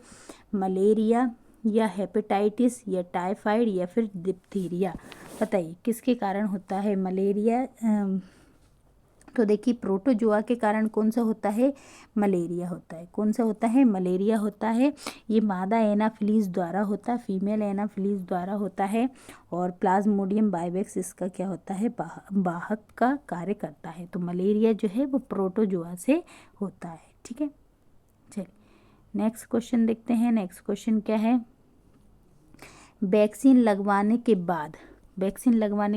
मलेरिया, या हेपेटाइटिस या टाइफाइड या फिर डिप्थीरिया। बताइए किसके कारण होता है मलेरिया। तो देखिए प्रोटोजोआ के कारण कौन सा होता है, मलेरिया होता है। कौन सा होता है, मलेरिया होता है। ये मादा एनाफिलीज द्वारा होता है, फीमेल एनाफिलीज द्वारा होता है। और प्लाज्मोडियम बाइवेक्स इसका क्या होता है, वाहक का कार्य करता है। तो मलेरिया जो है वो प्रोटोजोआ से होता है। ठीक है, चलिए नेक्स्ट क्वेश्चन देखते हैं। नेक्स्ट क्वेश्चन क्या है, वैक्सीन लगवाने के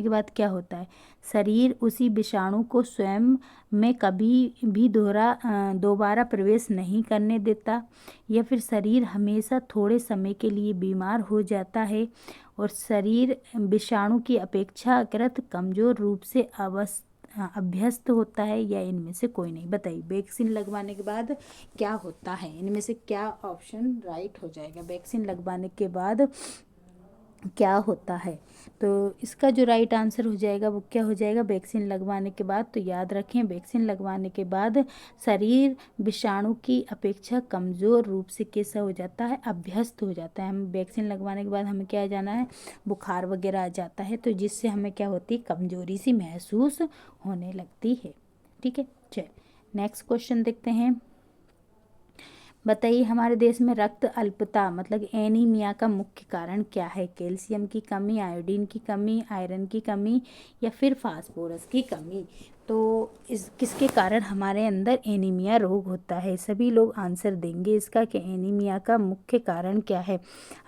बाद क्या होता है, शरीर उसी विषाणु को स्वयं में कभी भी दोबारा प्रवेश नहीं करने देता, या फिर शरीर हमेशा थोड़े समय के लिए बीमार हो जाता है, और शरीर विषाणु की अपेक्षाकृत कमजोर रूप से अभ्यस्त होता है, या इनमें से कोई नहीं। बताइए वैक्सीन लगवाने के बाद क्या होता है, इनमें से क्या ऑप्शन राइट हो जाएगा। वैक्सीन लगवाने के बाद क्या होता है, तो इसका जो राइट आंसर हो जाएगा वो क्या हो जाएगा, वैक्सीन लगवाने के बाद। तो याद रखें वैक्सीन लगवाने के बाद शरीर विषाणु की अपेक्षा कमज़ोर रूप से कैसा हो जाता है, अभ्यस्त हो जाता है। हम वैक्सीन लगवाने के बाद हमें क्या जाना है, बुखार वगैरह आ जाता है, तो जिससे हमें क्या होती है, कमजोरी सी महसूस होने लगती है। ठीक है, चलिए नेक्स्ट क्वेश्चन देखते हैं। बताइए हमारे देश में रक्त अल्पता मतलब एनीमिया का मुख्य कारण क्या है। कैल्शियम की कमी, आयोडीन की कमी, आयरन की कमी, या फिर फास्फोरस की कमी। तो इस किसके कारण हमारे अंदर एनीमिया रोग होता है। सभी लोग आंसर देंगे इसका कि एनीमिया का मुख्य कारण क्या है।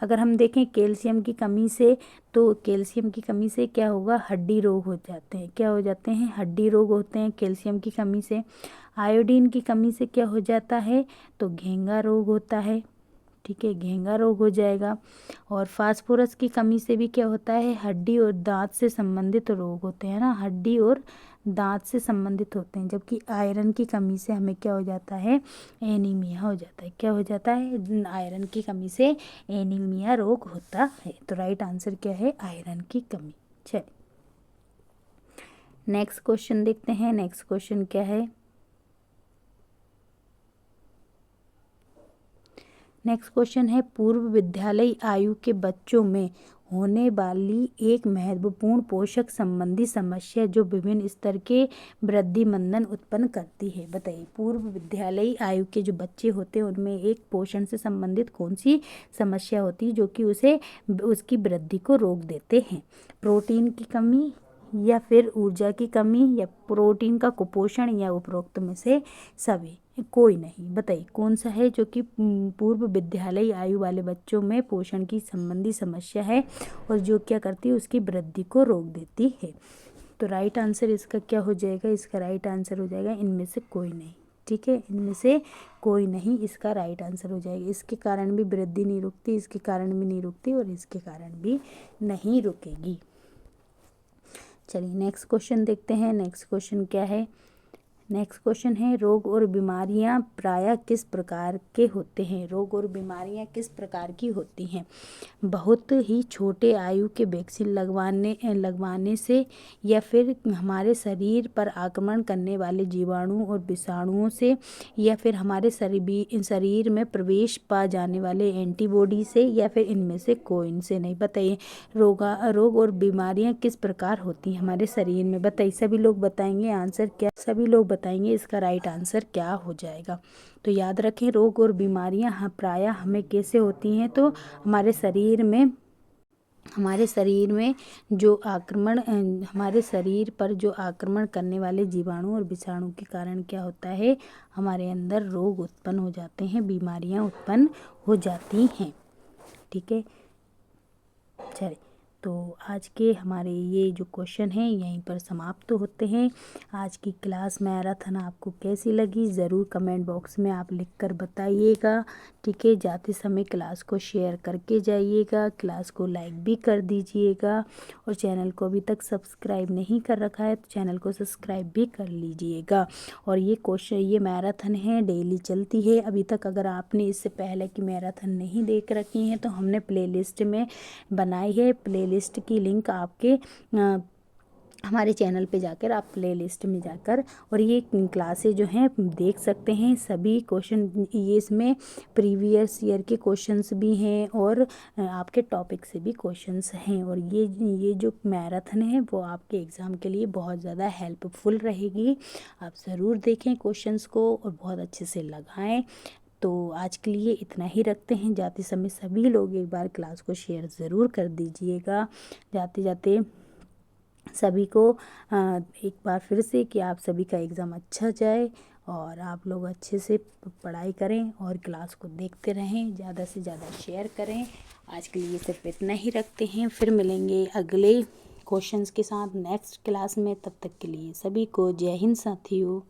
अगर हम देखें कैल्शियम की कमी से, तो कैल्शियम की कमी से क्या होगा, हड्डी रोग हो जाते हैं। क्या हो जाते हैं, हड्डी रोग होते हैं कैल्शियम की कमी से। आयोडीन की कमी से क्या हो जाता है, तो घेंगा रोग होता है। ठीक है, घेंगा रोग हो जाएगा। और फास्फोरस की कमी से भी क्या होता है, हड्डी और दांत से संबंधित रोग होते हैं ना, हड्डी और दांत से संबंधित होते हैं। जबकि आयरन की कमी से हमें क्या हो जाता है, एनीमिया हो जाता है। क्या हो जाता है, आयरन की कमी से एनीमिया रोग होता है। तो राइट आंसर क्या है, आयरन की कमी। चलिए नेक्स्ट क्वेश्चन देखते हैं। नेक्स्ट क्वेश्चन क्या है, नेक्स्ट क्वेश्चन है पूर्व विद्यालय आयु के बच्चों में होने वाली एक महत्वपूर्ण पोषक संबंधी समस्या जो विभिन्न स्तर के वृद्धि मंदन उत्पन्न करती है। बताइए पूर्व विद्यालय आयु के जो बच्चे होते हैं उनमें एक पोषण से संबंधित कौन सी समस्या होती है जो कि उसे उसकी वृद्धि को रोक देते हैं। प्रोटीन की कमी, या फिर ऊर्जा की कमी, या प्रोटीन का कुपोषण, या उपरोक्त में से सभी कोई नहीं। बताइए कौन सा है जो कि पूर्व विद्यालय आयु वाले बच्चों में पोषण की संबंधी समस्या है और जो क्या करती है, उसकी वृद्धि को रोक देती है। तो राइट आंसर इसका क्या हो जाएगा, इसका राइट आंसर हो जाएगा इनमें से कोई नहीं। ठीक है, इनमें से कोई नहीं इसका राइट आंसर हो जाएगा। इसके कारण भी वृद्धि नहीं रुकती, इसके कारण भी नहीं रुकती, और इसके कारण भी नहीं रुकेगी। चलिए नेक्स्ट क्वेश्चन देखते हैं। नेक्स्ट क्वेश्चन क्या है, नेक्स्ट क्वेश्चन है रोग और बीमारियां प्रायः किस प्रकार के होते हैं। रोग और बीमारियां किस प्रकार की होती हैं। बहुत ही छोटे आयु के वैक्सीन लगवाने से, या फिर हमारे शरीर पर आक्रमण करने वाले जीवाणु और विषाणुओं से, या फिर हमारे शरीर में प्रवेश पा जाने वाले एंटीबॉडी से, या फिर इनमें से कोई से नहीं। बताइए रोग और बीमारियां किस प्रकार होती हैं हमारे शरीर में। बताइए सभी लोग बताएंगे आंसर क्या, सभी लोग बताएंगे इसका राइट आंसर क्या हो जाएगा। तो याद रखें रोग और बीमारियां प्रायः हमें कैसे होती हैं, तो हमारे शरीर में जो आक्रमण हमारे शरीर पर जो आक्रमण करने वाले जीवाणु और विषाणु के कारण क्या होता है, हमारे अंदर रोग उत्पन्न हो जाते हैं, बीमारियां उत्पन्न हो जाती हैं। ठीक है, चलिए तो आज के हमारे ये जो क्वेश्चन हैं यहीं पर समाप्त होते हैं। आज की क्लास मैराथन आपको कैसी लगी ज़रूर कमेंट बॉक्स में आप लिखकर बताइएगा। ठीक है, जाते समय क्लास को शेयर करके जाइएगा, क्लास को लाइक भी कर दीजिएगा, और चैनल को अभी तक सब्सक्राइब नहीं कर रखा है तो चैनल को सब्सक्राइब भी कर लीजिएगा। और ये मैराथन है डेली चलती है। अभी तक अगर आपने इससे पहले की मैराथन नहीं देख रखी हैं तो हमने प्लेलिस्ट में बनाई है, प्लेलिस्ट की लिंक आपके हमारे चैनल पे जाकर आप प्लेलिस्ट में जाकर और ये क्लासेस जो हैं देख सकते हैं। सभी क्वेश्चन ये इसमें प्रीवियस ईयर के क्वेश्चंस भी हैं और आपके टॉपिक से भी क्वेश्चंस हैं। और ये जो मैराथन है वो आपके एग्ज़ाम के लिए बहुत ज़्यादा हेल्पफुल रहेगी। आप ज़रूर देखें क्वेश्चंस को और बहुत अच्छे से लगाएं। तो आज के लिए इतना ही रखते हैं। जाते समय सभी लोग एक बार क्लास को शेयर ज़रूर कर दीजिएगा। जाते जाते सभी को एक बार फिर से कि आप सभी का एग्ज़ाम अच्छा जाए और आप लोग अच्छे से पढ़ाई करें और क्लास को देखते रहें, ज़्यादा से ज़्यादा शेयर करें। आज के लिए सिर्फ इतना ही रखते हैं, फिर मिलेंगे अगले क्वेश्चंस के साथ नेक्स्ट क्लास में। तब तक के लिए सभी को जय हिंद साथियों।